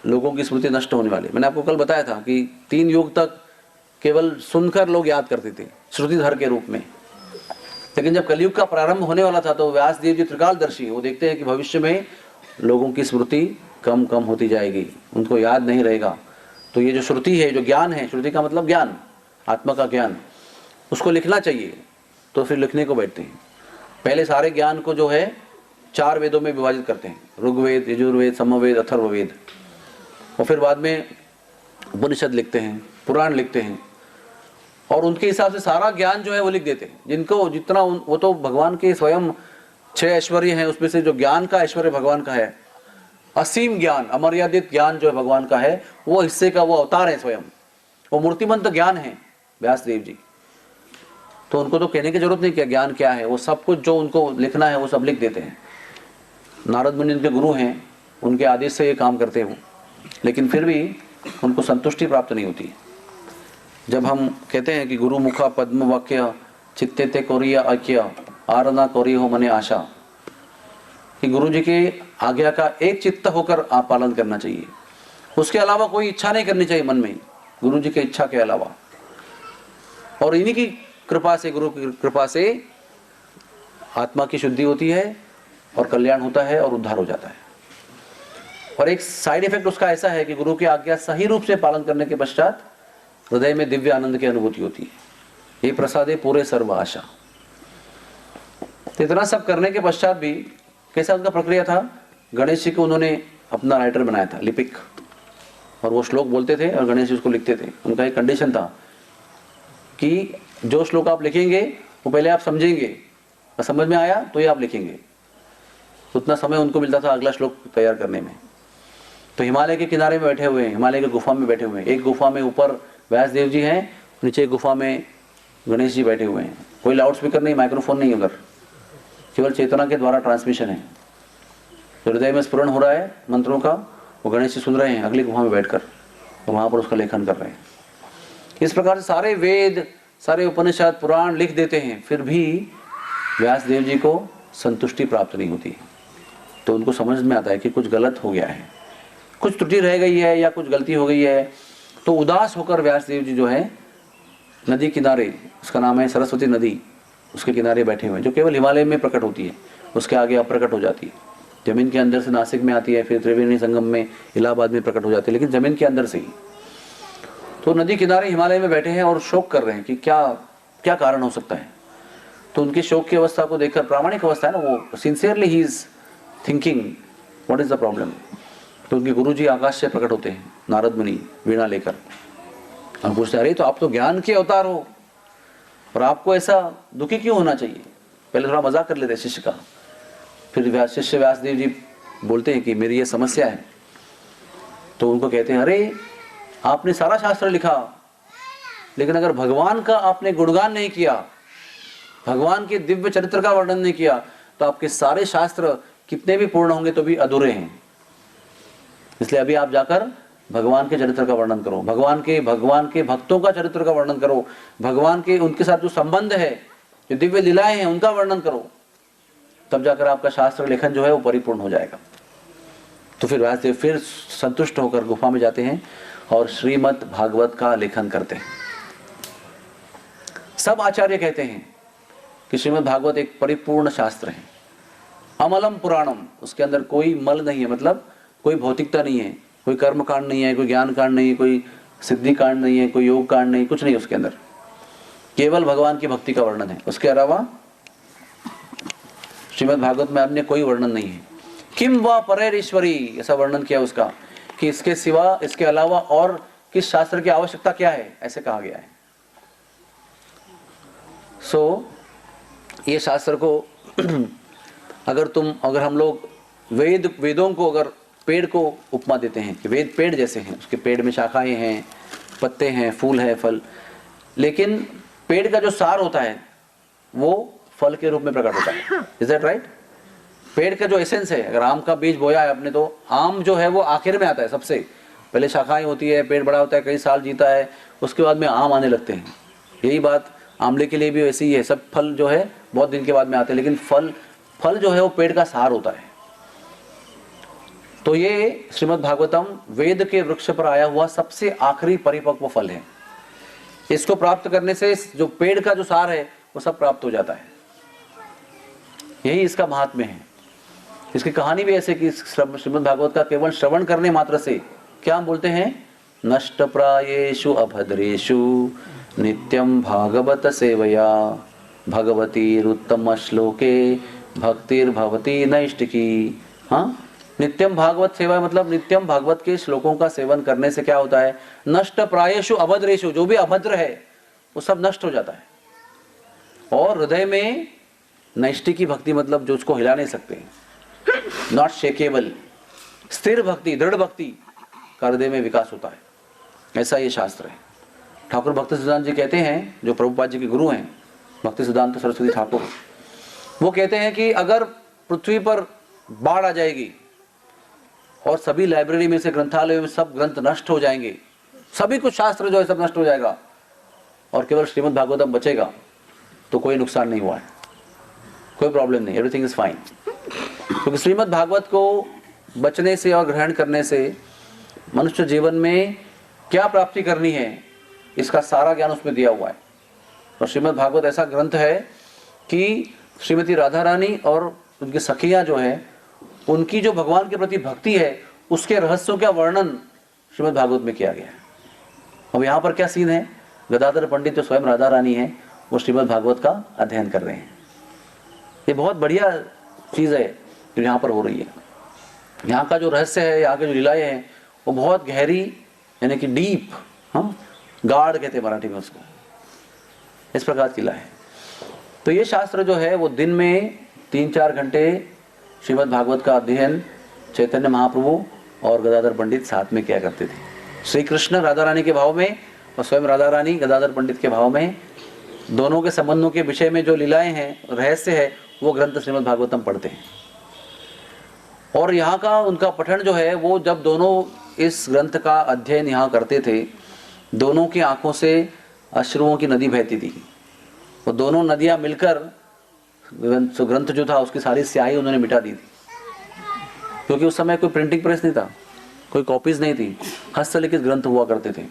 लोगों की स्मृति नष्ट होने वाली, मैंने आपको कल बताया था कि 3 युग तक केवल सुनकर लोग याद करते थे श्रुतिधर के रूप में, लेकिन जब कलयुग का प्रारंभ होने वाला था तो व्यासदेव जी त्रिकालदर्शी, वो देखते हैं कि भविष्य में लोगों की स्मृति कम कम होती जाएगी, उनको याद नहीं रहेगा। तो ये जो श्रुति है, जो ज्ञान है, श्रुति का मतलब ज्ञान, आत्मा का ज्ञान, उसको लिखना चाहिए। तो फिर लिखने को बैठते हैं। पहले सारे ज्ञान को जो है 4 वेदों में विभाजित करते हैं, ऋग्वेद, यजुर्वेद, सामवेद, अथर्ववेद। और फिर बाद में उपनिषद लिखते हैं, पुराण लिखते हैं, और उनके हिसाब से सारा ज्ञान जो है वो लिख देते हैं। जिनको जितना वो तो भगवान के स्वयं 6 ऐश्वर्य हैं, उसमें से जो ज्ञान का ऐश्वर्य भगवान का है, असीम ज्ञान, अमर्यादित ज्ञान जो है भगवान का है, वो हिस्से का वो अवतार है स्वयं, वो मूर्तिमंत ज्ञान है व्यासदेव जी। तो उनको तो कहने की जरूरत नहीं कि ज्ञान क्या है, वो सब कुछ जो उनको लिखना है वो सब लिख देते हैं। नारद मुनि उनके गुरु हैं, उनके आदेश से ये काम करते हैं वो, लेकिन फिर भी उनको संतुष्टि प्राप्त नहीं होती। जब हम कहते हैं कि गुरु मुखा पद्म वाक्य चित्ते ते कोरिया ऐक्य आरना कोरी हो मने आशा, कि गुरु जी के आज्ञा का एक चित्त होकर आप पालन करना चाहिए, उसके अलावा कोई इच्छा नहीं करनी चाहिए मन में, गुरु जी की इच्छा के अलावा। और इन्हीं की कृपा से, गुरु की कृपा से आत्मा की शुद्धि होती है और कल्याण होता है और उद्धार हो जाता है। और एक साइड इफेक्ट उसका ऐसा है कि गुरु की आज्ञा सही रूप से पालन करने के पश्चात हृदय में दिव्य आनंद की अनुभूति होती है। ये प्रसादे पूरे सर्व आशा। तो इतना सब करने के पश्चात भी कैसा उनका प्रक्रिया था, गणेश जी को उन्होंने अपना राइटर बनाया था, लिपिक, और वो श्लोक बोलते थे और गणेश जी उसको लिखते थे। उनका एक कंडीशन था कि जो श्लोक आप लिखेंगे वो पहले आप समझेंगे, और समझ में आया तो ये आप लिखेंगे। उतना समय उनको मिलता था अगला श्लोक तैयार करने में। तो हिमालय के किनारे में बैठे हुए हैं, हिमालय के गुफा में बैठे हुए हैं। एक गुफा में ऊपर व्यासदेव जी हैं, नीचे गुफा में गणेश जी बैठे हुए हैं। कोई लाउड स्पीकर नहीं, माइक्रोफोन नहीं, उधर केवल चेतना के द्वारा ट्रांसमिशन है। तो हृदय में स्फुरण हो रहा है मंत्रों का, वो गणेश जी सुन रहे हैं अगली गुफा में बैठकर, तो वहाँ पर उसका लेखन कर रहे हैं। इस प्रकार से सारे वेद, सारे उपनिषद, पुराण लिख देते हैं, फिर भी व्यासदेव जी को संतुष्टि प्राप्त नहीं होती। तो उनको समझ में आता है कि कुछ गलत हो गया है, कुछ त्रुटि रह गई है या कुछ गलती हो गई है। तो उदास होकर व्यासदेव जी जो है नदी किनारे, उसका नाम है सरस्वती नदी, उसके किनारे बैठे हुए हैं, जो केवल हिमालय में प्रकट होती है, उसके आगे अप्रकट हो जाती है। जमीन के अंदर से नासिक में आती है, फिर त्रिवेणी संगम में, इलाहाबाद में प्रकट हो जाती है, लेकिन जमीन के अंदर से ही। तो नदी किनारे हिमालय में बैठे हैं और शोक कर रहे हैं कि क्या क्या कारण हो सकता है। तो उनकी शोक की अवस्था को देखकर, प्रामाणिक अवस्था है ना, वो sincerely he is thinking what is the problem. तो उनके गुरु जी आकाश से प्रकट होते हैं, नारद मुनि वीणा लेकर, और पूछते, अरे तो आप तो ज्ञान के अवतार हो और आपको ऐसा दुखी क्यों होना चाहिए। पहले थोड़ा मजाक कर लेते शिष्य का। फिर शिष्य व्यासदेव जी बोलते हैं कि मेरी ये समस्या है। तो उनको कहते हैं, अरे आपने सारा शास्त्र लिखा, लेकिन अगर भगवान का आपने गुणगान नहीं किया, भगवान के दिव्य चरित्र का वर्णन नहीं किया, तो आपके सारे शास्त्र कितने भी पूर्ण होंगे तो भी अधूरे हैं। इसलिए अभी आप जाकर भगवान के चरित्र का वर्णन करो, भगवान के भक्तों का चरित्र का वर्णन करो, भगवान के उनके साथ जो संबंध है, जो दिव्य लीलाएं हैं, उनका वर्णन करो, तब जाकर आपका शास्त्र लेखन जो है वो परिपूर्ण हो जाएगा। तो फिर व्यासदेव फिर संतुष्ट होकर गुफा में जाते हैं और श्रीमद् भागवत का लेखन करते हैं। सब आचार्य कहते हैं कि श्रीमद् भागवत एक परिपूर्ण शास्त्र है, अमलम पुराणम, उसके अंदर कोई मल नहीं है, मतलब कोई भौतिकता नहीं है, कोई कर्म कांड नहीं है, कोई ज्ञान कांड नहीं है, कोई सिद्धि कांड नहीं है, कोई योग कांड नहीं, कुछ नहीं उसके अंदर, केवल भगवान की भक्ति का वर्णन है। उसके अलावा श्रीमद् भागवत में अन्य कोई वर्णन नहीं है। किम वा परेर ईश्वरी, ऐसा वर्णन किया उसका कि इसके सिवा, इसके अलावा और किस शास्त्र की आवश्यकता क्या है, ऐसे कहा गया है। ये शास्त्र को अगर हम लोग वेदों को अगर पेड़ को उपमा देते हैं कि वेद पेड़ जैसे हैं, उसके पेड़ में शाखाएं हैं, पत्ते हैं, फूल है, फल, लेकिन पेड़ का जो सार होता है वो फल के रूप में प्रकट होता है। Is that right? पेड़ का जो एसेंस है, अगर आम का बीज बोया है आपने, तो आम जो है वो आखिर में आता है, सबसे पहले शाखाएं होती है, पेड़ बड़ा होता है, कई साल जीता है, उसके बाद में आम आने लगते हैं। यही बात आंवले के लिए भी वैसे ही है, सब फल जो है बहुत दिन के बाद में आते हैं, लेकिन फल जो है वो पेड़ का सार होता है। तो ये श्रीमद् भागवतम वेद के वृक्ष पर आया हुआ सबसे आखिरी परिपक्व फल है। इसको प्राप्त करने से जो पेड़ का जो सार है वो सब प्राप्त हो जाता है। यही इसका महात्म्य है। इसकी कहानी भी ऐसे कि श्रीमद् भागवत का केवल श्रवण करने मात्र से क्या हम बोलते हैं, नष्ट प्रायेषु अभद्रेषु नित्यम भागवत सेवया भगवतीरुत्तम श्लोके भक्तिर्भवती नैष्टिकी। हाँ, नित्यम भागवत सेवा मतलब नित्यम भागवत के श्लोकों का सेवन करने से क्या होता है, नष्ट प्रायेषु अभद्रेषु, जो भी अभद्र है वो सब नष्ट हो जाता है। और हृदय में नैष्टिकी भक्ति मतलब जो उसको हिला नहीं सकते, नॉट शेकेबल, स्थिर भक्ति, दृढ़ भक्ति का हृदय में विकास होता है। ऐसा ये शास्त्र है। ठाकुर भक्ति सिद्धांत जी कहते हैं, जो प्रभुपाद जी के गुरु हैं, भक्ति सिद्धांत सरस्वती ठाकुर, वो कहते हैं कि अगर पृथ्वी पर बाढ़ आ जाएगी और सभी लाइब्रेरी में से, ग्रंथालयों में सब ग्रंथ नष्ट हो जाएंगे, सभी कुछ शास्त्र जो है सब नष्ट हो जाएगा और केवल श्रीमद् भागवतम बचेगा, तो कोई नुकसान नहीं हुआ है, कोई प्रॉब्लम नहीं, एवरीथिंग इज फाइन। क्योंकि श्रीमद् भागवत को बचने से और ग्रहण करने से मनुष्य जीवन में क्या प्राप्ति करनी है, इसका सारा ज्ञान उसमें दिया हुआ है। और श्रीमद् भागवत ऐसा ग्रंथ है कि श्रीमती राधा रानी और उनकी सखियां जो है, उनकी जो भगवान के प्रति भक्ति है, उसके रहस्यों का वर्णन श्रीमद् भागवत में किया गया है। अब यहाँ पर क्या सीन है, गदाधर पंडित जो स्वयं राधा रानी है, वो श्रीमद् भागवत का अध्ययन कर रहे हैं। ये बहुत बढ़िया चीज़ है जो यहाँ पर हो रही है। यहाँ का जो रहस्य है, यहाँ के जो लीलाएं हैं, वो बहुत गहरी, यानी कि डीप, हाँ, गाढ़ कहते हैं मराठी में उसको, इस प्रकार की लीला है। तो ये शास्त्र जो है वो दिन में 3-4 घंटे श्रीमद् भागवत का अध्ययन चैतन्य महाप्रभु और गदाधर पंडित साथ में किया करते थे। श्री कृष्ण राधा रानी के भाव में और स्वयं राधा रानी गदाधर पंडित के भाव में, दोनों के संबंधों के विषय में जो लीलाएं हैं, रहस्य है, वो ग्रंथ श्रीमद् भागवतम पढ़ते हैं। और यहाँ का उनका पठन जो है, वो जब दोनों इस ग्रंथ का अध्ययन यहाँ करते थे, दोनों की आंखों से अश्रुओं की नदी बहती थी। वो दोनों नदियाँ मिलकर ग्रंथ जो था उसकी सारी स्याही उन्होंने मिटा दी थी। क्योंकि उस समय कोई प्रिंटिंग प्रेस नहीं था, कोई कॉपीज नहीं थी, हस्तलिखित ग्रंथ हुआ करते थे।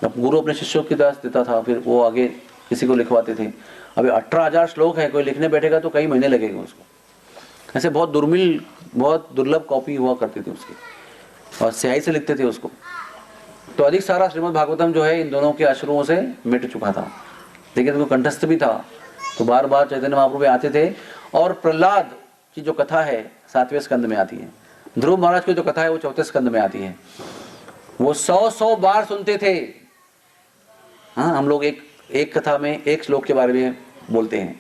अब गुरु अपने शिष्यों की दास देता था, फिर वो आगे किसी को लिखवाते थे। अभी 18,000 श्लोक है, कोई लिखने बैठेगा तो कई महीने लगेंगे उसको। ऐसे बहुत दुर्लभ कॉपी हुआ करती थी उसकी, और स्याही से लिखते थे उसको। तो अधिक सारा श्रीमद् भागवतम जो है इन दोनों के अश्रुओं से मिट चुका था, लेकिन उनको कंठस्थ भी था। तो बार बार चैतन्य महाप्रभु आते थे। और प्रहलाद की जो कथा है 7वें स्कंद में आती है, ध्रुव महाराज की जो कथा है वो 4थे स्कंद में आती है। वो 100 बार सुनते थे। हाँ, हम लोग एक कथा में एक श्लोक के बारे में बोलते हैं,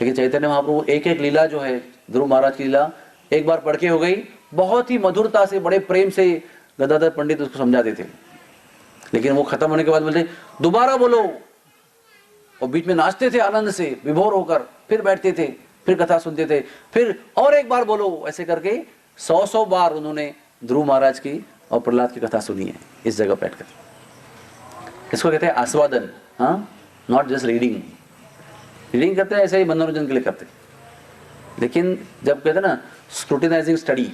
लेकिन चैतन्य महाप्रभु एक लीला जो है, ध्रुव महाराज की लीला एक बार पढ़ के हो गई, बहुत ही मधुरता से, बड़े प्रेम से गदाधर पंडित उसको समझाते थे। लेकिन वो खत्म होने के बाद बोलते दोबारा बोलो, और बीच में नाचते थे आनंद से विभोर होकर, फिर बैठते थे, फिर कथा सुनते थे, फिर और एक बार बोलो। ऐसे करके 100 बार उन्होंने ध्रुव महाराज की और प्रहलाद की कथा सुनी है इस जगह बैठकर। इसको कहते हैं आस्वादन। हाँ, नॉट जस्ट रीडिंग करते हैं ऐसे ही मनोरंजन के लिए करते, लेकिन जब कहते हैं ना स्क्रूटिनाइजिंग स्टडी,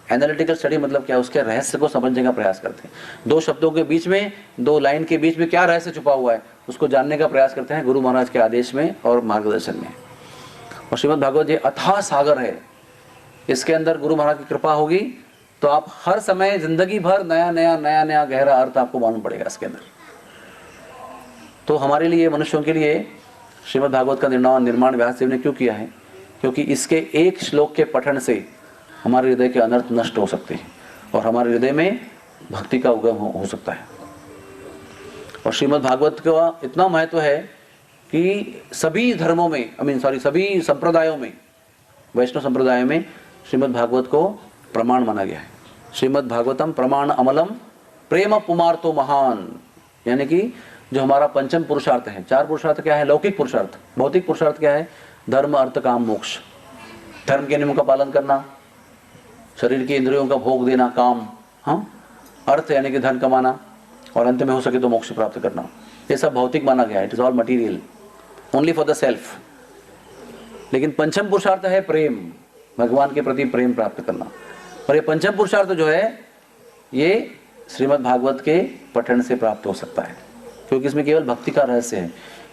एनालिटिकल स्टडी, मतलब क्या, उसके रहस्य को समझने का प्रयास करते हैं। 2 शब्दों के बीच में, 2 लाइन के बीच में क्या रहस्य छुपा हुआ है, उसको जानने का प्रयास करते हैं गुरु महाराज के आदेश में और मार्गदर्शन में। और श्रीमद् भागवत ये अथाह सागर है, इसके अंदर गुरु महाराज की कृपा होगी तो आप हर समय जिंदगी भर नया गहरा अर्थ आपको मालूम पड़ेगा इसके अंदर। तो हमारे लिए, मनुष्यों के लिए श्रीमद् भागवत का निर्माण व्यासदेव ने क्यों किया है? क्योंकि इसके एक श्लोक के पठन से हमारे हृदय के अनर्थ नष्ट हो सकते हैं और हमारे हृदय में भक्ति का उगम हो सकता है। और श्रीमद् भागवत का इतना महत्व है कि सभी धर्मों में, सभी संप्रदायों में, वैष्णव संप्रदायों में श्रीमद् भागवत को प्रमाण माना गया है। श्रीमद् भागवतम प्रमाण अमलम प्रेम पुमार्तो महान, यानी कि जो हमारा पंचम पुरुषार्थ है, 4 पुरुषार्थ क्या है? लौकिक पुरुषार्थ। भौतिक पुरुषार्थ क्या है? धर्म अर्थ काम मोक्ष। धर्म के नियमों का पालन करना, शरीर की इंद्रियों का भोग देना, काम, हाँ, अर्थ यानी कि धन कमाना, और अंत में हो सके तो मोक्ष प्राप्त करना। ये सब भौतिक माना गया है। It is all material, only for the self. लेकिन पंचम पुरुषार्थ है प्रेम, भगवान के प्रति प्रेम प्राप्त करना। और ये पंचम पुरुषार्थ जो है ये श्रीमद् भागवत के पठन से प्राप्त हो सकता है, क्योंकि इसमें केवल भक्ति का रहस्य है।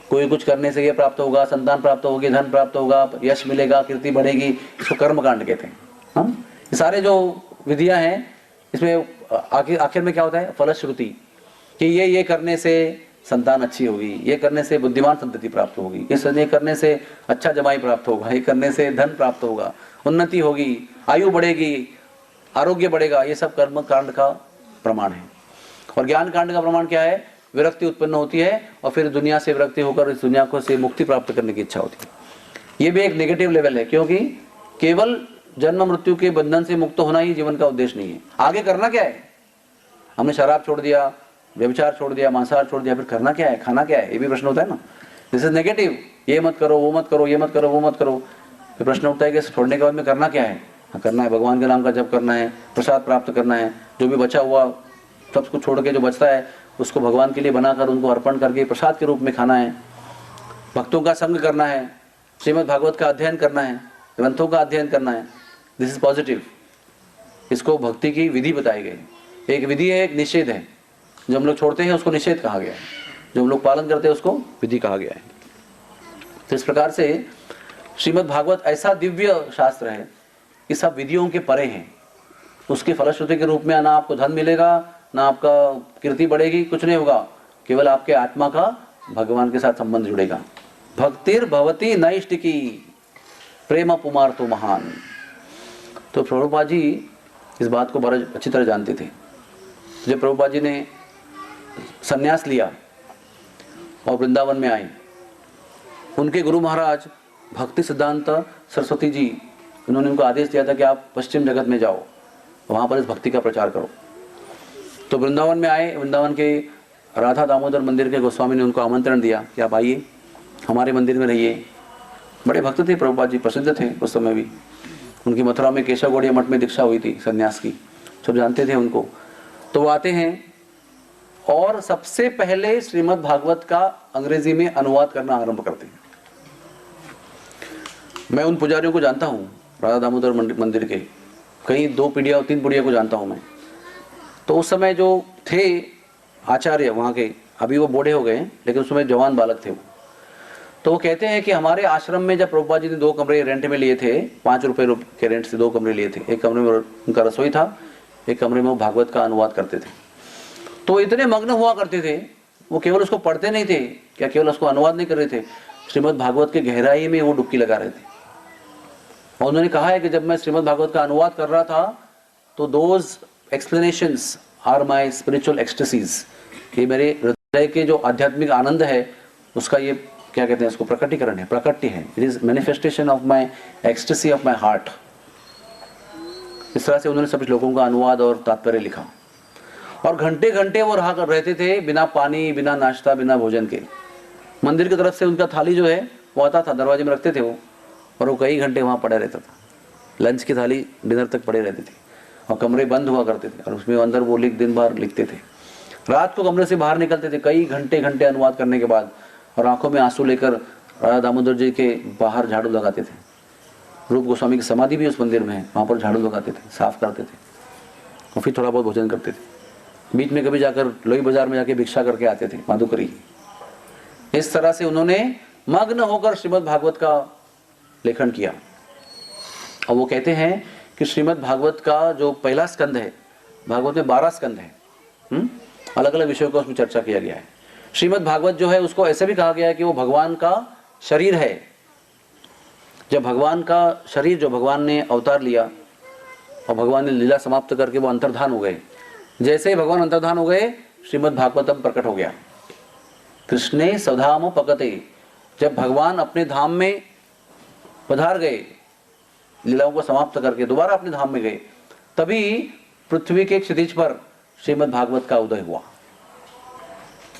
कोई कुछ करने से ये प्राप्त होगा, संतान प्राप्त होगी, धन प्राप्त होगा, यश मिलेगा, कीर्ति बढ़ेगी, इसको कर्म कांड कहते हैं। हम ये सारे जो विधियां हैं, इसमें आखिर में क्या होता है? फलश्रुति, कि ये करने से संतान अच्छी होगी, ये करने से बुद्धिमान संतति प्राप्त होगी, ये करने से अच्छा जमाई प्राप्त होगा, ये करने से धन प्राप्त होगा, उन्नति होगी, आयु बढ़ेगी, आरोग्य बढ़ेगा। ये सब कर्म कांड का प्रमाण है। और ज्ञान कांड का प्रमाण क्या है? विरक्ति उत्पन्न होती है और फिर दुनिया से विरक्ति होकर इस दुनिया को से मुक्ति प्राप्त करने की इच्छा होती है। ये भी एक नेगेटिव लेवल है, क्योंकि केवल जन्म मृत्यु के बंधन से मुक्त होना ही जीवन का उद्देश्य नहीं है। आगे करना क्या है? हमने शराब छोड़ दिया, व्यभिचार छोड़ दिया, मांसाहार छोड़ दिया, फिर करना क्या है? खाना क्या है? ये भी प्रश्न होता है ना। दिस इज नेगेटिव, ये मत करो, वो मत करो, ये मत करो, वो मत करो। फिर प्रश्न उठता है कि छोड़ने के बाद में करना क्या है? हाँ, करना है भगवान के नाम का जप करना है, प्रसाद प्राप्त करना है, जो भी बचा हुआ सब कुछ छोड़ के जो बचता है उसको भगवान के लिए बनाकर उनको अर्पण करके प्रसाद के रूप में खाना है, भक्तों का संग करना है, श्रीमद् भागवत का अध्ययन करना है, ग्रंथों का अध्ययन करना है। This is positive. इसको भक्ति की विधि बताई गई। एक विधि है, एक निषेध है। जो हम लोग छोड़ते हैं उसको निषेध कहा गया है, जो हम लोग पालन करते हैं उसको विधि कहा गया है। तो इस प्रकार से श्रीमद् भागवत ऐसा दिव्य शास्त्र है कि सब विधियों के परे हैं। उसके फलश्रुति के रूप में ना आपको धन मिलेगा, ना आपका कीर्ति बढ़ेगी, कुछ नहीं होगा। केवल आपके आत्मा का भगवान के साथ संबंध जुड़ेगा। भक्तिर भवती नैष्टिकी प्रेम पुमार्तो महान। तो प्रभुपाद जी इस बात को बड़ा अच्छी तरह जानते थे। जब प्रभुपाद जी ने संन्यास लिया और वृंदावन में आए, उनके गुरु महाराज भक्ति सिद्धांत सरस्वती जी, उन्होंने उनको आदेश दिया था कि आप पश्चिम जगत में जाओ, वहाँ पर इस भक्ति का प्रचार करो। तो वृंदावन में आए। वृंदावन के राधा दामोदर मंदिर के गोस्वामी ने उनको आमंत्रण दिया कि आप आइए, हमारे मंदिर में रहिए। बड़े भक्त थे प्रभुपाद जी, प्रसिद्ध थे उस समय भी। उनकी मथुरा में केशव गौड़िया मठ में दीक्षा हुई थी सन्यास की, सब जानते थे उनको। तो वो आते हैं और सबसे पहले श्रीमद् भागवत का अंग्रेजी में अनुवाद करना आरंभ करते हैं। मैं उन पुजारियों को जानता हूँ राधा दामोदर मंदिर के, कई 2 पीढ़ियाँ 3 पीढ़ियों को जानता हूँ मैं। तो उस समय जो थे आचार्य वहाँ के, अभी वो बूढ़े हो गए लेकिन उस समय जवान बालक थे वो। तो वो कहते हैं कि हमारे आश्रम में जब प्रभुपाद जी ने 2 कमरे रेंट में लिए थे, 5 रुपये के रेंट से 2 कमरे लिए थे। एक कमरे में उनका रसोई था, एक कमरे में वो भागवत का अनुवाद करते थे। तो इतने मग्न हुआ करते थे, वो केवल उसको पढ़ते नहीं थे, क्या केवल उसको अनुवाद नहीं कर रहे थे, श्रीमद् भागवत के गहराई में वो डुबकी लगा रहे थे। और उन्होंने कहा है कि जब मैं श्रीमद् भागवत का अनुवाद कर रहा था तो those explanations are my spiritual ecstasies. ये मेरे हृदय के जो आध्यात्मिक आनंद है उसका ये क्या कहते हैं, उसको प्रकटीकरण है, प्राकट्य है। It is manifestation of my ecstasy of my heart. इस तरह से उन्होंने सभी श्लोकों का अनुवाद और तात्पर्य लिखा। और घंटे घंटे वो रहा कर रहते थे, बिना पानी, बिना नाश्ता, बिना भोजन के। मंदिर की तरफ से उनका थाली जो है वो आता था, दरवाजे में रखते थे वो, और वो कई घंटे वहाँ पड़े रहता था। लंच की थाली डिनर तक पड़े रहती थी और कमरे बंद हुआ करते थे, और उसमें अंदर वो दिन भर लिखते थे। रात को कमरे से बाहर निकलते थे कई घंटे घंटे अनुवाद करने के बाद, और आंखों में आंसू लेकर राधा दामोदर जी के बाहर झाड़ू लगाते थे। रूप गोस्वामी की समाधि भी उस मंदिर में है, वहाँ पर झाड़ू लगाते थे, साफ करते थे, और फिर थोड़ा बहुत भोजन करते थे। बीच में कभी जाकर लोई बाजार में जाके भिक्षा करके आते थे, माधुकरी। इस तरह से उन्होंने मग्न होकर श्रीमद् भागवत का लेखन किया। और वो कहते हैं कि श्रीमद् भागवत का जो पहला स्कंद है, भागवत में 12 स्कंद है, अलग अलग विषयों का उसमें चर्चा किया गया है। श्रीमद् भागवत जो है उसको ऐसे भी कहा गया है कि वो भगवान का शरीर है। जब भगवान का शरीर, जो भगवान ने अवतार लिया और भगवान ने लीला समाप्त करके वो अंतर्धान हो गए, जैसे ही भगवान अंतर्धान हो गए श्रीमद् भागवतम प्रकट हो गया। कृष्णे स्वधाम पकते, जब भगवान अपने धाम में पधार गए, लीलाओं को समाप्त करके दोबारा अपने धाम में गए, तभी पृथ्वी के क्षितिज पर श्रीमद् भागवत का उदय हुआ।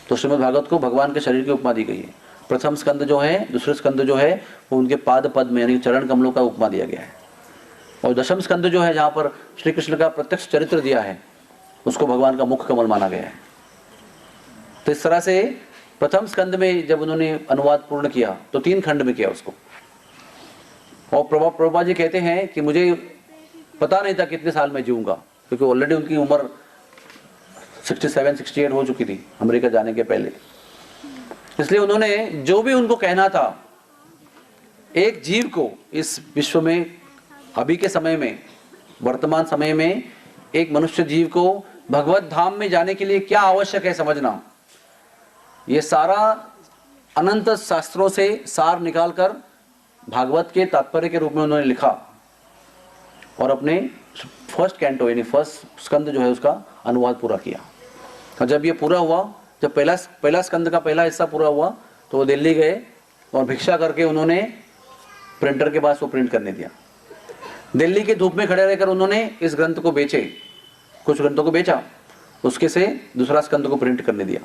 तो श्रीमद् भागवत को भगवान के शरीर की उपमा दी गई है। प्रथम स्कंद जो है, दूसरे स्कंद जो है, वो उनके पाद पद में यानी चरण कमलों का उपमा दिया गया है। और दशम स्कंद जो है, जहाँ पर श्री कृष्ण का प्रत्यक्ष चरित्र दिया है, उसको भगवान का मुख कमल माना गया है। तो इस तरह से प्रथम स्कंद में जब उन्होंने अनुवाद पूर्ण किया तो 3 खंड में किया उसको। और प्रभुपाद जी कहते हैं कि मुझे पता नहीं था कितने साल में जीऊंगा, क्योंकि ऑलरेडी उनकी उम्र 67-68 हो चुकी थी अमेरिका जाने के पहले। इसलिए उन्होंने जो भी उनको कहना था, एक जीव को इस विश्व में अभी के समय में, वर्तमान समय में एक मनुष्य जीव को भगवत धाम में जाने के लिए क्या आवश्यक है समझना, ये सारा अनंत शास्त्रों से सार निकालकर भागवत के तात्पर्य के रूप में उन्होंने लिखा और अपने फर्स्ट कैंटो यानी फर्स्ट स्कंद जो है उसका अनुवाद पूरा किया। और जब ये पूरा हुआ, जब पहला स्कंद का पहला हिस्सा पूरा हुआ, तो वो दिल्ली गए और भिक्षा करके उन्होंने प्रिंटर के पास वो प्रिंट करने दिया। दिल्ली के धूप में खड़े रहकर उन्होंने इस ग्रंथ को बेचे, कुछ ग्रंथों को बेचा, उसके से दूसरा स्कंद को प्रिंट करने दिया।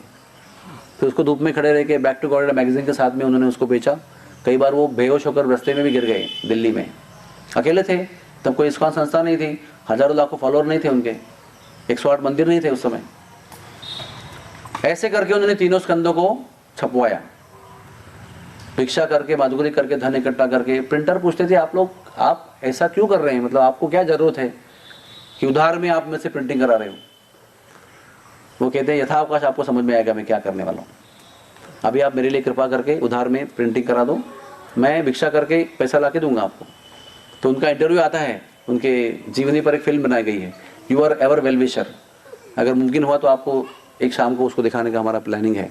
फिर उसको धूप में खड़े रह के बैक टू गॉड मैगजीन के साथ में उन्होंने उसको बेचा। कई बार वो बेहोश होकर रास्ते में भी गिर गए। दिल्ली में अकेले थे, तब कोई इस्कॉन संस्था नहीं थी, हजारों लाखों फॉलोअर नहीं थे उनके, 108 मंदिर नहीं थे उस समय। ऐसे करके उन्होंने तीनों स्कंदों को छपवाया, भिक्षा करके, माधुरी करके, धन इकट्ठा करके। प्रिंटर पूछते थे, आप लोग आप ऐसा क्यों कर रहे हैं, मतलब आपको क्या जरूरत है कि उधार में आप में से प्रिंटिंग करा रहे हो। वो कहते हैं यथावकाश आपको समझ में आएगा मैं क्या करने वाला हूँ। अभी आप मेरे लिए कृपा करके उधार में प्रिंटिंग करा दो, मैं भिक्षा करके पैसा ला के दूंगा आपको। तो उनका इंटरव्यू आता है, उनके जीवनी पर एक फिल्म बनाई गई है, you are ever well wisher. अगर मुमकिन हुआ तो आपको एक शाम को उसको दिखाने का हमारा प्लानिंग है।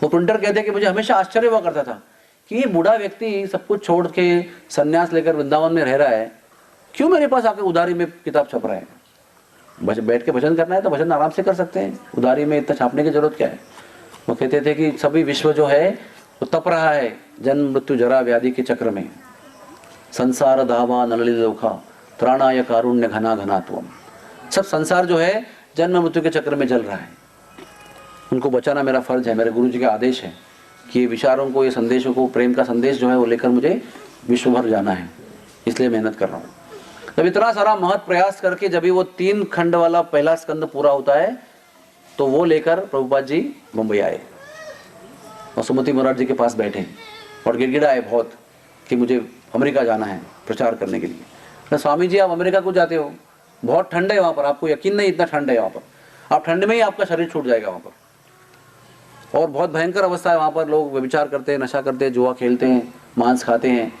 वो प्रिंटर कहते हैं कि मुझे हमेशा आश्चर्य हुआ करता था कि ये बूढ़ा व्यक्ति सब कुछ छोड़ के संन्यास लेकर वृंदावन में रह रहा है, क्यों मेरे पास आकर उधारी में किताब छप रहा है। बैठ के भजन करना है तो भजन आराम से कर सकते हैं, उधारी में इतना छापने की जरूरत क्या है। वो कहते थे कि सभी विश्व जो है वो तप रहा है जन्म मृत्यु जरा व्याधि के चक्र में, संसार धावा नलिलोखा त्राणाय कारुण्य घना घनात्वम। सब संसार जो है जन्म मृत्यु के चक्र में जल रहा है, उनको बचाना मेरा फर्ज है, मेरे गुरु जी का आदेश है कि ये विचारों को, ये संदेशों को, प्रेम का संदेश जो है वो लेकर मुझे विश्व भर जाना है, इसलिए मेहनत कर रहा हूँ। जब इतना सारा महत प्रयास करके जब भी वो 3 खंड वाला पहला स्कंद पूरा होता है तो वो लेकर प्रभुपाद जी मुंबई आए और सुमति मोरारजी के पास बैठे और गिड़गिड़ाए बहुत कि मुझे अमेरिका जाना है प्रचार करने के लिए। स्वामी जी आप अमेरिका को जाते हो, बहुत ठंड है वहाँ पर, आपको यकीन नहीं इतना ठंड है वहाँ पर, आप ठंड में ही आपका शरीर छूट जाएगा वहाँ पर। और बहुत भयंकर अवस्था है वहाँ पर, लोग व्यभिचार करते हैं, नशा करते हैं, जुआ खेलते हैं, मांस खाते हैं।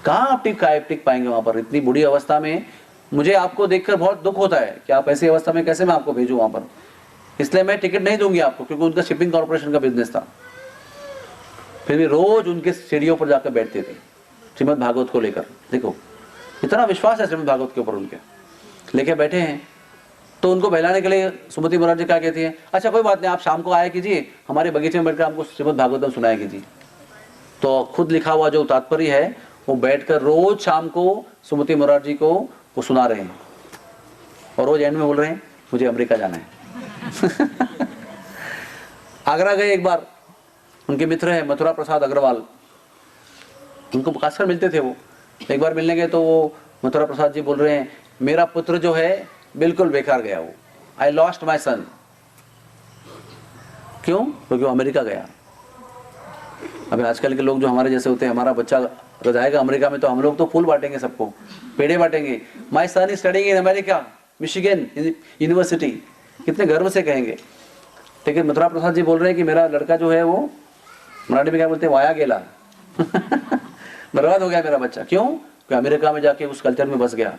कहाँ आप टिक पाएंगे वहाँ पर इतनी बुरी अवस्था में। मुझे आपको देखकर बहुत दुख होता है कि आप ऐसी अवस्था में कैसे मैं आपको भेजूँ वहाँ पर, इसलिए मैं टिकट नहीं दूंगी आपको, क्योंकि उनका शिपिंग कॉर्पोरेशन का बिजनेस था। फिर भी रोज उनके सीढ़ियों पर जाकर बैठते थे श्रीमद् भागवत को लेकर। देखो इतना विश्वास है श्रीमद् भागवत के ऊपर, उनके लेके बैठे हैं। तो उनको बहलाने के लिए सुमति मोरारजी क्या कहती है, अच्छा कोई बात नहीं, आप शाम को आया कीजिए, हमारे बगीचे में बैठकर हमको श्रीमद् भागवतम सुनाया कीजिए। तो खुद लिखा हुआ जो तात्पर्य है वो बैठकर रोज शाम को सुमति मोरारजी को वो सुना रहे हैं और रोज एंड में बोल रहे हैं मुझे अमेरिका जाना है। आगरा गए एक बार, उनके मित्र हैं मथुरा प्रसाद अग्रवाल, उनको खासकर मिलते थे वो। एक बार मिलने गए तो वो मथुरा प्रसाद जी बोल रहे हैं मेरा पुत्र जो है बिल्कुल बेकार गया, वो आई लॉस्ट माई सन। क्यों? क्योंकि वो अमेरिका गया। अभी आजकल के लोग जो हमारे जैसे होते हैं, हमारा बच्चा अगर जाएगा अमेरिका में तो हम लोग तो फूल बांटेंगे, सबको पेड़े बांटेंगे, my son is studying in America Michigan university, कितने गर्व से कहेंगे। लेकिन मथुरा प्रसाद जी बोल रहे हैं कि मेरा लड़का जो है वो, मराठी में क्या बोलते हैं, वाया गेला बर्बाद हो गया मेरा बच्चा। क्यों? क्योंकि अमेरिका में जाके उस कल्चर में बस गया।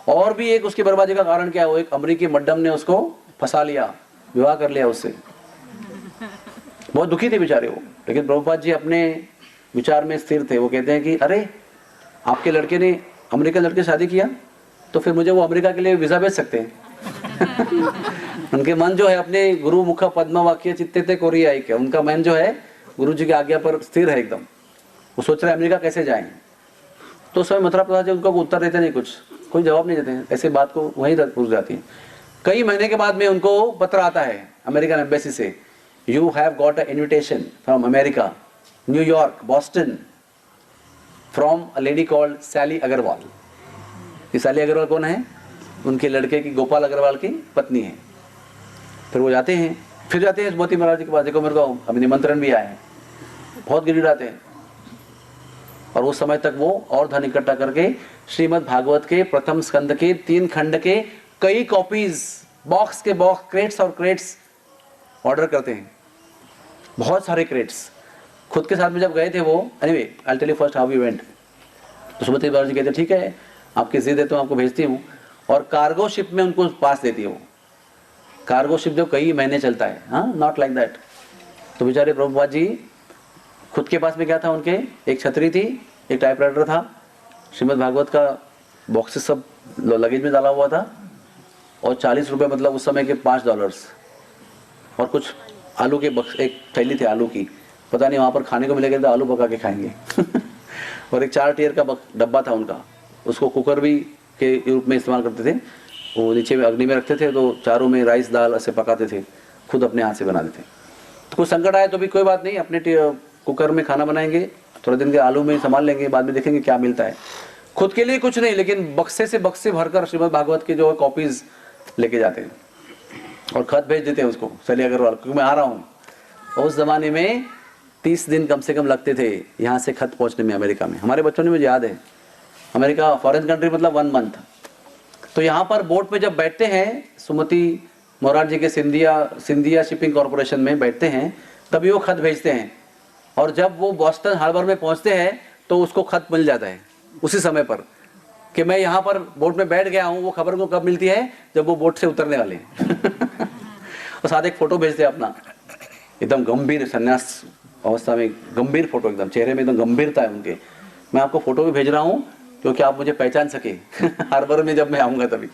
और भी एक उसकी बर्बादी का कारण क्या है, वो एक अमेरिकी मड्डम ने उसको फंसा लिया, विवाह कर लिया उससे। बहुत दुखी थे बेचारे वो। लेकिन प्रभुपाद जी अपने विचार में स्थिर थे। वो कहते हैं कि अरे आपके लड़के ने अमेरिकन लड़के शादी किया तो फिर मुझे वो अमेरिका के लिए वीजा भेज सकते हैं। उनके मन जो है अपने गुरु मुख पद्म वाक्य चित्ते थे कोरियाई के, उनका मन जो है गुरु जी की आज्ञा पर स्थिर है एकदम। वो सोच रहे अमेरिका कैसे जाएं। तो उस समय मथुरा प्रसाद जी उनको उत्तर देते नहीं, कोई जवाब नहीं देते हैं, ऐसे बात को वहीं रुक जाती है। कई महीने के बाद में उनको पत्र आता है अमेरिकन एम्बेसी से, you have got a invitation from America, New York, Boston, from a lady called Sally Agarwal. ये सैली अग्रवाल कौन है? उनके लड़के की, गोपाल अग्रवाल की पत्नी है। फिर वो जाते हैं, फिर जाते हैं मोती महाराज जी के पास, देखो मेरे को अभी निमंत्रण भी आया है। बहुत गिड़गिड़ाते हैं और उस समय तक वो और धन इकट्ठा करके श्रीमद् भागवत के प्रथम स्कंद के 3 खंड के कई कॉपीज, बॉक्स के बॉक्स, क्रेट्स और क्रेट्स ऑर्डर करते हैं, बहुत सारे क्रेट्स। खुद के साथ में जब गए थे वो, anyway I tell you first how we went. तो सुमति महाराज जी कहते ठीक है, आपकी जिद है तो आपको भेजती हूँ, और कार्गो शिप में उनको पास देती है वो। कार्गो शिप जो कई महीने चलता है, हाँ, नॉट लाइक दैट। तो बेचारे प्रभुपाद जी खुद के पास में क्या था उनके, एक छतरी थी, एक टाइपराइटर था, श्रीमद् भागवत का बॉक्सेस सब लगेज में डाला हुआ था, और 40 रुपये मतलब उस समय के $5, और कुछ आलू के बक्स, एक थैली थी आलू की, पता नहीं वहाँ पर खाने को मिलेगा तो आलू पका के खाएंगे और एक 4 टियर का डब्बा था उनका, उसको कुकर भी के रूप में इस्तेमाल करते थे। वो नीचे में अग्नि में रखते थे, तो चारों में राइस दाल ऐसे पकाते थे, खुद अपने हाथ से बनाते थे। तो कुछ संकट आए तो भी कोई बात नहीं, अपने कुकर में खाना बनाएंगे, थोड़े दिन के आलू में संभाल लेंगे, बाद में देखेंगे क्या मिलता है। खुद के लिए कुछ नहीं, लेकिन बक्से से बक्से भरकर श्रीमद् भागवत के जो कॉपीज लेके जाते हैं और खत भेज देते हैं उसको, सैली अग्रवाल, क्योंकि मैं आ रहा हूँ। उस जमाने में 30 दिन कम से कम लगते थे यहाँ से खत पहुँचने में अमेरिका में। हमारे बच्चों ने, मुझे याद है, अमेरिका फॉरेन कंट्री मतलब 1 मंथ। तो यहाँ पर बोट में जब बैठते हैं, सुमति महाराज जी के सिंधिया शिपिंग कॉरपोरेशन में बैठते हैं, तभी वो खत भेजते हैं। और जब वो बॉस्टन हार्बर में पहुंचते हैं तो उसको खत मिल जाता है उसी समय पर कि मैं यहाँ पर बोट में बैठ गया हूँ। वो खबर को कब मिलती है? जब वो बोट से उतरने वाले हैं और साथ एक फोटो भेजते हैं अपना, एकदम गंभीर संन्यास अवस्था में, गंभीर फोटो, एकदम चेहरे में एकदम गंभीरता है उनके। मैं आपको फोटो भी भेज रहा हूँ क्योंकि आप मुझे पहचान सके हार्बर में जब मैं आऊँगा तभी।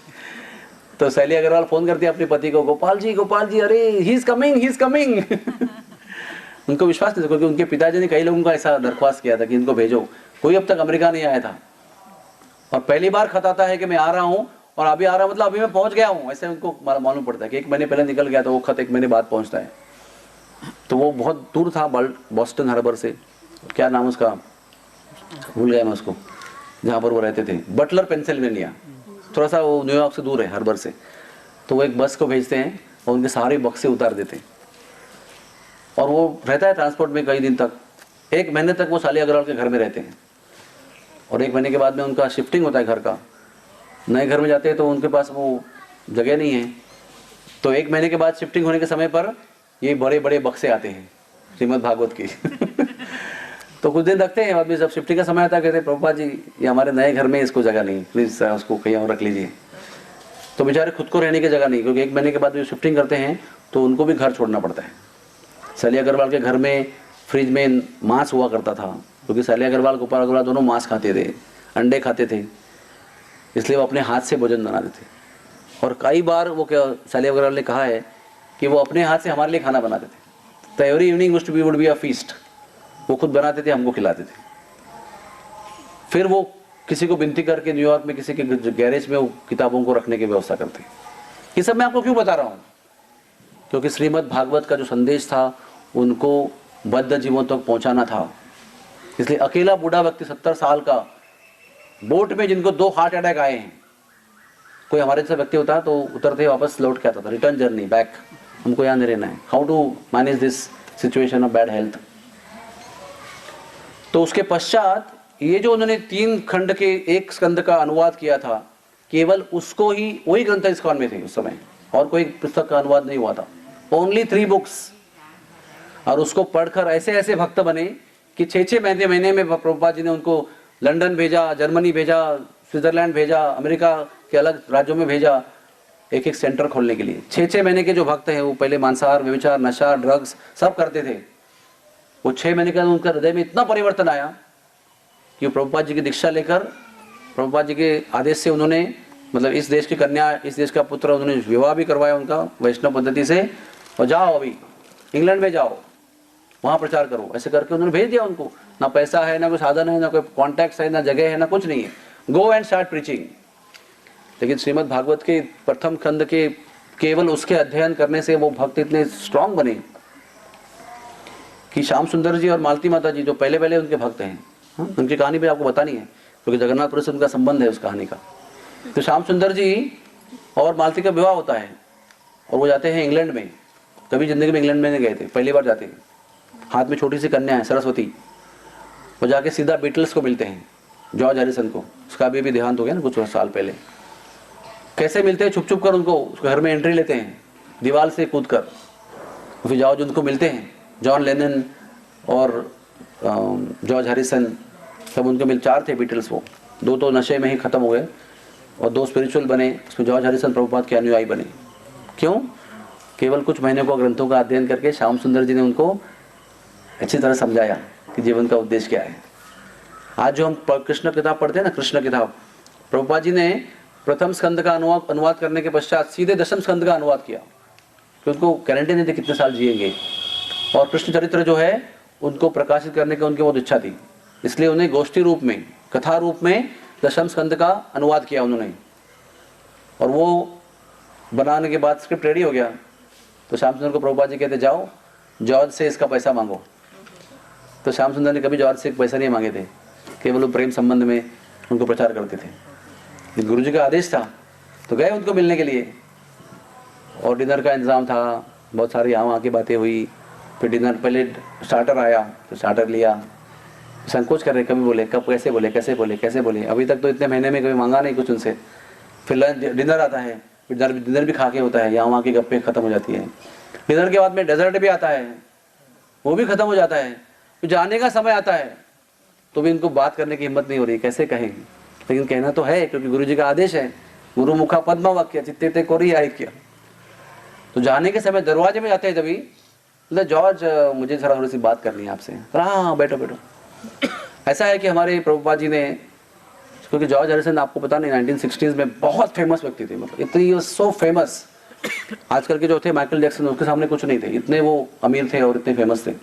तो सैली अग्रवाल फोन करती है अपने पति को, गोपाल जी, अरे ही इज कमिंग उनको विश्वास नहीं था, क्योंकि उनके पिताजी ने कई लोगों का ऐसा दरख्वास्त किया था कि इनको भेजो। कोई अब तक अमेरिका नहीं आया था, और पहली बार खत आता है कि मैं आ रहा हूँ, और अभी आ रहा मतलब अभी मैं पहुंच गया हूँ, ऐसे उनको मालूम पड़ता है कि 1 महीने पहले निकल गया तो वो खत 1 महीने बाद पहुंचता है। तो वो बहुत दूर था बॉस्टन हार्बर से, क्या नाम उसका भूल गया मैं उसको, जहाँ पर वो रहते थे, बटलर पेंसिल्वेनिया, थोड़ा सा वो न्यूयॉर्क से दूर है हार्बर से। तो वो एक बस को भेजते हैं और उनके सारे बक्से उतार देते हैं, और वो रहता है ट्रांसपोर्ट में कई दिन तक। 1 महीने तक वो सैली अग्रवाल के घर में रहते हैं, और 1 महीने के बाद में उनका शिफ्टिंग होता है घर का। नए घर में जाते हैं तो उनके पास वो जगह नहीं है, तो 1 महीने के बाद शिफ्टिंग होने के समय पर ये बड़े बड़े बक्से आते हैं श्रीमद् भागवत की तो कुछ दिन रखते हैं, बाद में जब शिफ्टिंग का समय आता है कहते हैं प्रभुपाद जी ये हमारे नए घर में इसको जगह नहीं, प्लीज़ उसको कहीं और रख लीजिए। तो बेचारे खुद को रहने की जगह नहीं, क्योंकि 1 महीने के बाद जो शिफ्टिंग करते हैं तो उनको भी घर छोड़ना पड़ता है। सैली अग्रवाल के घर में फ्रिज में मांस हुआ करता था, क्योंकि सैली अग्रवाल, गोपाल अग्रवाल दोनों मांस खाते थे, अंडे खाते थे, इसलिए वो अपने हाथ से भोजन बनाते थे। और कई बार वो क्या सैली अग्रवाल ने कहा है कि वो अपने हाथ से हमारे लिए खाना बनाते थे। तो every evening would be a feast, वो खुद बनाते थे, हमको खिलाते थे। फिर वो किसी को विनती करके न्यूयॉर्क में किसी के गैरेज में वो किताबों को रखने की व्यवस्था करते। ये सब मैं आपको क्यों बता रहा हूँ? क्योंकि श्रीमद् भागवत का जो संदेश था उनको बद्ध जीवों तक पहुंचाना था। इसलिए अकेला बूढ़ा व्यक्ति 70 साल का बोट में, जिनको 2 हार्ट अटैक आए हैं, कोई हमारे जैसा व्यक्ति होता तो उतरते वापस लौट के आता था, रिटर्न जर्नी बैक, हमको यहाँ नहीं रहना है, how to manage this situation of bad health. तो उसके पश्चात ये जो उन्होंने 3 खंड के 1 स्कंद का अनुवाद किया था, केवल उसको ही, वही ग्रंथ इस्कॉन में थे उस समय, और कोई पुस्तक का अनुवाद नहीं हुआ था, ओनली 3 बुक्स। और उसको पढ़कर ऐसे ऐसे भक्त बने कि 6-6 महीने में प्रभुपाद जी ने उनको लंदन भेजा, जर्मनी भेजा, स्विट्जरलैंड भेजा, अमेरिका के अलग राज्यों में भेजा, एक सेंटर खोलने के लिए। 6-6 महीने के जो भक्त हैं वो पहले मांसाहार, व्यभिचार, नशा, ड्रग्स सब करते थे। वो 6 महीने के अंदर उनका हृदय में इतना परिवर्तन आया कि प्रभुपाद जी की दीक्षा लेकर, प्रभुपाद जी के आदेश से उन्होंने, मतलब इस देश की कन्या, इस देश का पुत्र, उन्होंने विवाह भी करवाया उनका वैष्णव पद्धति से, और जाओ अभी इंग्लैंड में जाओ, वहाँ प्रचार करो, ऐसे करके उन्होंने भेज दिया उनको। ना पैसा है, ना कोई साधन है, ना कोई कॉन्टैक्ट है, ना जगह है, ना कुछ नहीं है। Go and start preaching. लेकिन श्रीमद् भागवत के प्रथम खंड के केवल उसके अध्ययन करने से वो भक्त इतने स्ट्रांग बने कि श्याम सुंदर जी और मालती माता जी जो पहले पहले उनके भक्त हैं, उनकी कहानी भी आपको बतानी है क्योंकि जगन्नाथपुरी से उनका संबंध है उस कहानी का। तो श्याम सुंदर जी और मालती का विवाह होता है और वो जाते हैं इंग्लैंड में। कभी जिंदगी में इंग्लैंड में नहीं गए थे, पहली बार जाते हैं। हाथ में छोटी सी कन्या है सरस्वती। वो जाके सीधा बीटल्स को मिलते हैं, जॉर्ज हैरिसन को। उसका अभी देहांत हो गया ना कुछ साल पहले। कैसे मिलते हैं? छुप छुप कर उनको घर में एंट्री लेते हैं दीवार से कूद कर। फिर जॉर्ज उनको मिलते हैं, जॉन लेनन और जॉर्ज हैरिसन सब उनको मिल। 4 थे बीटल्स, वो 2 तो नशे में ही ख़त्म हो गए और 2 स्पिरिचुअल बने। उसमें जॉर्ज हैरिसन प्रभुपाद के अनुयायी बने। क्यों? केवल कुछ महीने को ग्रंथों का अध्ययन करके श्याम सुंदर जी ने उनको अच्छी तरह समझाया कि जीवन का उद्देश्य क्या है। आज जो हम कृष्ण किताब पढ़ते हैं ना, कृष्ण किताब, प्रभुपाद जी ने प्रथम स्कंद का अनुवाद करने के पश्चात सीधे दशम स्कंद का अनुवाद किया कि उनको गारंटी नहीं थी कितने साल जिएंगे। और कृष्ण चरित्र जो है उनको प्रकाशित करने की उनकी बहुत इच्छा थी, इसलिए उन्हें गोष्ठी रूप में, कथा रूप में दशम स्कंद का अनुवाद किया उन्होंने। और वो बनाने के बाद स्क्रिप्ट रेडी हो गया तो श्याम सुंदर को प्रभुपाद जी कहते जाओ जॉर्ज से इसका पैसा मांगो। तो श्याम सुंदर ने कभी जॉर्ज से पैसा नहीं मांगे थे, केवल वो प्रेम संबंध में उनको प्रचार करते थे। गुरु जी का आदेश था तो गए उनको मिलने के लिए और डिनर का इंतज़ाम था, बहुत सारी यहाँ की बातें हुई। फिर डिनर पहले स्टार्टर आया तो स्टार्टर लिया। संकोच कर रहे, कभी बोले कब कैसे बोले कैसे बोले कैसे बोले, अभी तक तो इतने महीने में कभी मांगा नहीं कुछ उनसे। फिर लंच डिनर आता है, फिर डिनर भी खा के होता है, यहाँ वहाँ की गप्पें खत्म हो जाती है। डिनर के बाद में डेजर्ट भी आता है, वो भी खत्म हो जाता है। फिर जाने का समय आता है तो भी इनको बात करने की हिम्मत नहीं हो रही, कैसे कहेंगे, लेकिन कहना तो है क्योंकि गुरु जी का आदेश है। गुरु मुखा पद्म वाक्य चित्ते ते कोरी आय किया। तो जाने के समय दरवाजे में जाते हैं तभी मतलब जॉर्ज मुझे जरा थोड़ी सी बात करनी है आपसे। हाँ बैठो बैठो। ऐसा है कि हमारे प्रभुपाद जी ने, क्योंकि जॉर्ज हैरिसन आपको पता नहीं 1960s में बहुत फेमस व्यक्ति थे, मतलब इतनी सो फेमस। आजकल के जो थे माइकल जैक्सन उसके सामने कुछ नहीं थे, इतने वो अमीर थे और इतने फेमस थे।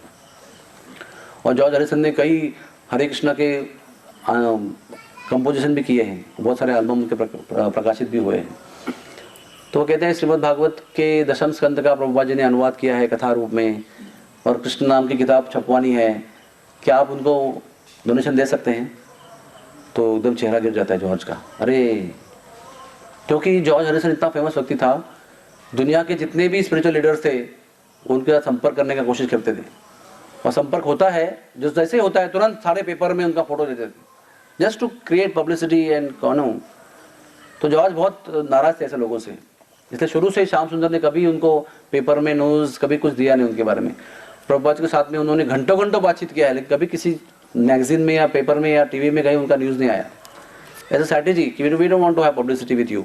और जॉर्ज हैरिसन ने कई हरे कृष्णा के कंपोजिशन भी किए हैं, बहुत सारे एल्बम उनके प्रकाशित भी हुए हैं। तो वो कहते हैं श्रीमद् भागवत के दशम स्कंद का प्रभुपाद जी ने अनुवाद किया है कथा रूप में और कृष्ण नाम की किताब छपवानी है, क्या आप उनको डोनेशन दे सकते हैं? तो एकदम चेहरा गिर जाता है जॉर्ज का। अरे क्योंकि जॉर्ज हैरिसन इतना फेमस व्यक्ति था, दुनिया के जितने भी स्पिरिचुअल लीडर्स थे उनके साथ संपर्क करने का कोशिश करते थे। और संपर्क होता है जो जैसे होता है तुरंत सारे पेपर में उनका फोटो देते थे just to create publicity and कॉनो। तो जॉर्ज बहुत नाराज थे ऐसे लोगों से, इसलिए शुरू से श्याम सुंदर ने कभी उनको पेपर में न्यूज़ कभी कुछ दिया नहीं उनके बारे में। प्रभुपाद के साथ में उन्होंने घंटों घंटों बातचीत किया है लेकिन कभी किसी मैगजीन में या पेपर में या टीवी में कहीं उनका न्यूज़ नहीं आया। एज अ स्ट्रैटेजी कि we don't want to have publicity with you.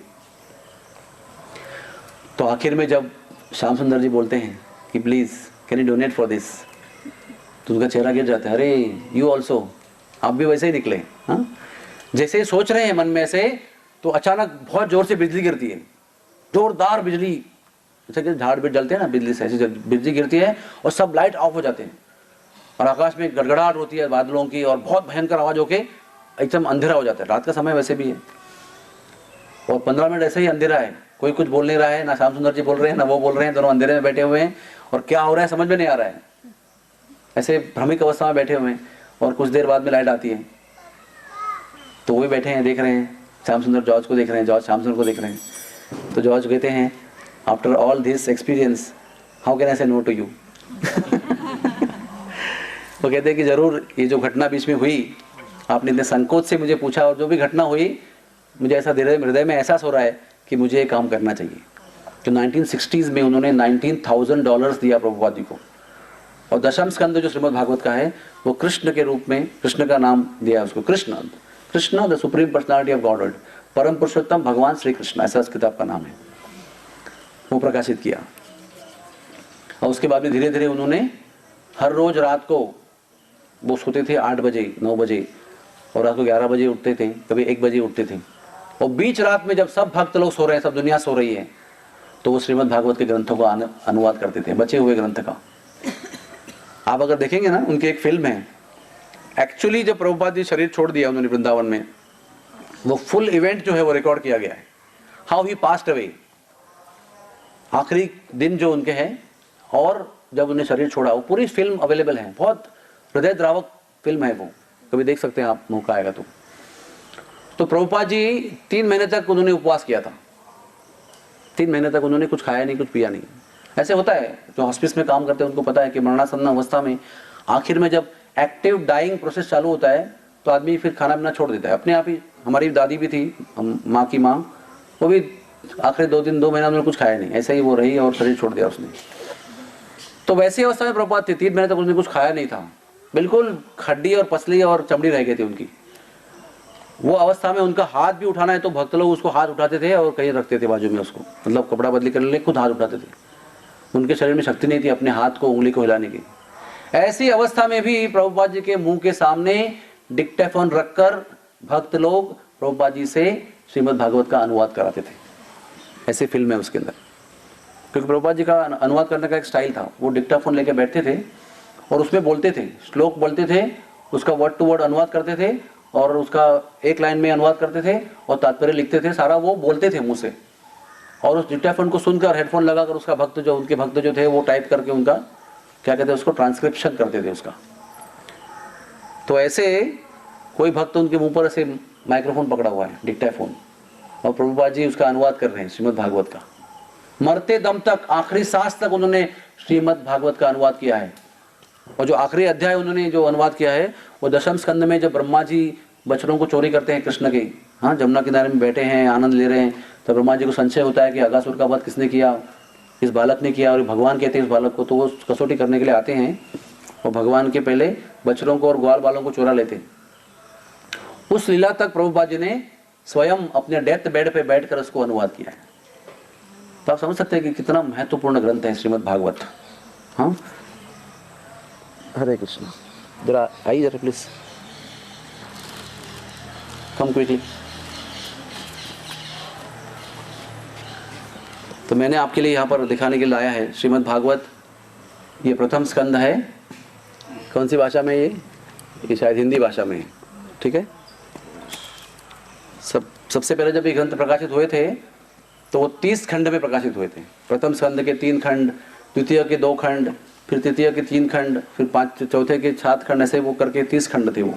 तो आखिर में जब श्याम सुंदर जी बोलते हैं कि please can you donate for this, तो उनका चेहरा गिर जाता है। अरे यू ऑल्सो, आप भी वैसे ही निकले। हाँ, जैसे ही सोच रहे हैं मन में ऐसे तो अचानक बहुत जोर से बिजली गिरती है, जोरदार बिजली, जैसे कि झाड़ भी जलते हैं ना बिजली से, ऐसी बिजली गिरती है और सब लाइट ऑफ हो जाते हैं और आकाश में गड़गड़ाहट होती है बादलों की और बहुत भयंकर आवाज़ होके एकदम अंधेरा हो जाता है। रात का समय वैसे भी है और 15 मिनट ऐसे ही अंधेरा है, कोई कुछ बोल नहीं रहा है, ना श्याम सुंदर जी बोल रहे हैं ना वो बोल रहे हैं, दोनों अंधेरे में बैठे हुए हैं और क्या हो रहा है समझ में नहीं आ रहा है। ऐसे भ्रमिक अवस्था में बैठे हुए हैं और कुछ देर बाद में लाइट आती है तो वो भी बैठे हैं, देख रहे हैं। श्याम सुंदर जॉर्ज को देख रहे हैं, जॉर्ज श्याम सुंदर को देख रहे हैं। तो जॉर्ज कहते हैं after all this experience how can I से नो टू यू। वो कहते हैं कि जरूर ये जो घटना बीच में हुई आपने इतने संकोच से मुझे पूछा और जो भी घटना हुई मुझे ऐसा हृदय में एहसास हो रहा है कि मुझे ये काम करना चाहिए। तो 1960s में उन्होंने $19,000 दिया प्रभुपाद जी को और दशम स्कंद जो श्रीमद् भागवत का है वो कृष्ण के रूप में, कृष्ण का नाम दिया उसको, Krishna the supreme personality of godhood, परम पुरुषोत्तम भगवान श्री कृष्ण, ऐसा इस किताब का नाम है। वो प्रकाशित किया और उसके बाद में धीरे धीरे उन्होंने हर रोज रात को, वो सोते थे 8 बजे 9 बजे और रात को 11 बजे उठते थे, कभी 1 बजे उठते थे और बीच रात में जब सब भक्त लोग सो रहे हैं, सब दुनिया सो रही है, तो वो श्रीमद् भागवत के ग्रंथों का अनुवाद करते थे, बचे हुए ग्रंथ का। आप अगर देखेंगे ना उनकी एक फिल्म है, एक्चुअली जब प्रभुपाद जी शरीर छोड़ दिया उन्होंने वृंदावन में, वो फुल इवेंट जो है वो रिकॉर्ड किया गया है हाउ ही पास्ट अवे, आखिरी दिन जो उनके हैं और जब उन्हें शरीर छोड़ा, वो पूरी फिल्म अवेलेबल है, बहुत हृदय द्रावक फिल्म है वो, कभी देख सकते हैं आप, मौका आएगा तो प्रभुपाद जी 3 महीने तक उन्होंने उपवास किया था। 3 महीने तक उन्होंने कुछ खाया नहीं, कुछ पिया नहीं। ऐसे होता है, जो हॉस्पिस में काम करते हैं उनको पता है कि मरणासन्न अवस्था में आखिर में जब एक्टिव डाइंग प्रोसेस चालू होता है तो आदमी फिर खाना पीना छोड़ देता है अपने आप ही। हमारी दादी भी थी, माँ की माँ, वो भी आखिरी 2 महीना उन्होंने कुछ खाया नहीं, ऐसे ही वो रही और शरीर छोड़ दिया उसने। तो वैसी अवस्था में प्रभुपाद थे, 3 महीने तक उन्होंने कुछ खाया नहीं था, बिल्कुल हड्डी और पसली और चमड़ी रह गई थी उनकी। वो अवस्था में उनका हाथ भी उठाना है तो भक्त लोग उसको हाथ उठाते थे और कहीं रखते थे बाजू में उसको, मतलब कपड़ा बदली करने के लिए खुद हाथ उठाते थे। उनके शरीर में शक्ति नहीं थी अपने हाथ को, उंगली को हिलाने की। ऐसी अवस्था में भी प्रभुपाद जी के मुंह के सामने डिक्टेफोन रखकर भक्त लोग प्रभुपाद जी से श्रीमद् भागवत का अनुवाद कराते थे। ऐसी फिल्म है उसके अंदर, क्योंकि प्रभुपाद जी का अनुवाद करने का एक स्टाइल था। वो डिक्टेफोन लेके बैठते थे और उसमें बोलते थे, श्लोक बोलते थे, उसका वर्ड टू वर्ड अनुवाद करते थे और उसका एक लाइन में अनुवाद करते थे और तात्पर्य लिखते थे, सारा वो बोलते थे मुंह से। और उस डिक्टेफोन को सुनकर, हेडफोन लगाकर उसका भक्त जो, उनके भक्त जो थे वो टाइप करके उनका क्या कहते हैं उसको, ट्रांसक्रिप्शन करते थे उसका। तो ऐसे कोई भक्त उनके मुंह पर ऐसे माइक्रोफोन पकड़ा हुआ है, डिक्टेफोन, और प्रभुपाद जी उसका अनुवाद कर रहे हैं श्रीमद् भागवत का। मरते दम तक, आखिरी सांस तक उन्होंने श्रीमद् भागवत का अनुवाद किया है। और जो आखिरी अध्याय उन्होंने जो अनुवाद किया है वो दशम स्कंद में, जब ब्रह्मा जी बछड़ों को चोरी करते हैं कृष्ण के, हाँ, जमुना किनारे में बैठे हैं, आनंद ले रहे हैं, तो ब्रह्मा जी को संशय होता है कि अगासुर का वध किसने किया, इस बालक ने किया, और भगवान कहते हैं इस बालक को। तो वो कसौटी करने के लिए आते हैं और भगवान के पहले बछड़ों को और ग्वाल बालों को चुरा लेते हैं। उस लीला तक प्रभुपाद जी ने स्वयं अपने डेथ बेड पे बैठकर उसको अनुवाद किया है। तो आप समझ सकते हैं कि कितना महत्वपूर्ण ग्रंथ है श्रीमद् भागवत। हाँ, हरे कृष्ण। जरा आइए जरा प्लीज, कम क्विकली। तो मैंने आपके लिए यहाँ पर दिखाने के लिए लाया है श्रीमद् भागवत। ये प्रथम स्कंद है। कौन सी भाषा में ये शायद हिंदी भाषा में है, ठीक है। सबसे पहले जब ये ग्रंथ प्रकाशित हुए थे तो वो 30 खंड में प्रकाशित हुए थे। प्रथम स्कंद के 3 खंड, द्वितीय के 2 खंड, फिर तृतीय के 3 खंड, फिर चौथे के 7 खंड, ऐसे वो करके 30 खंड थे वो।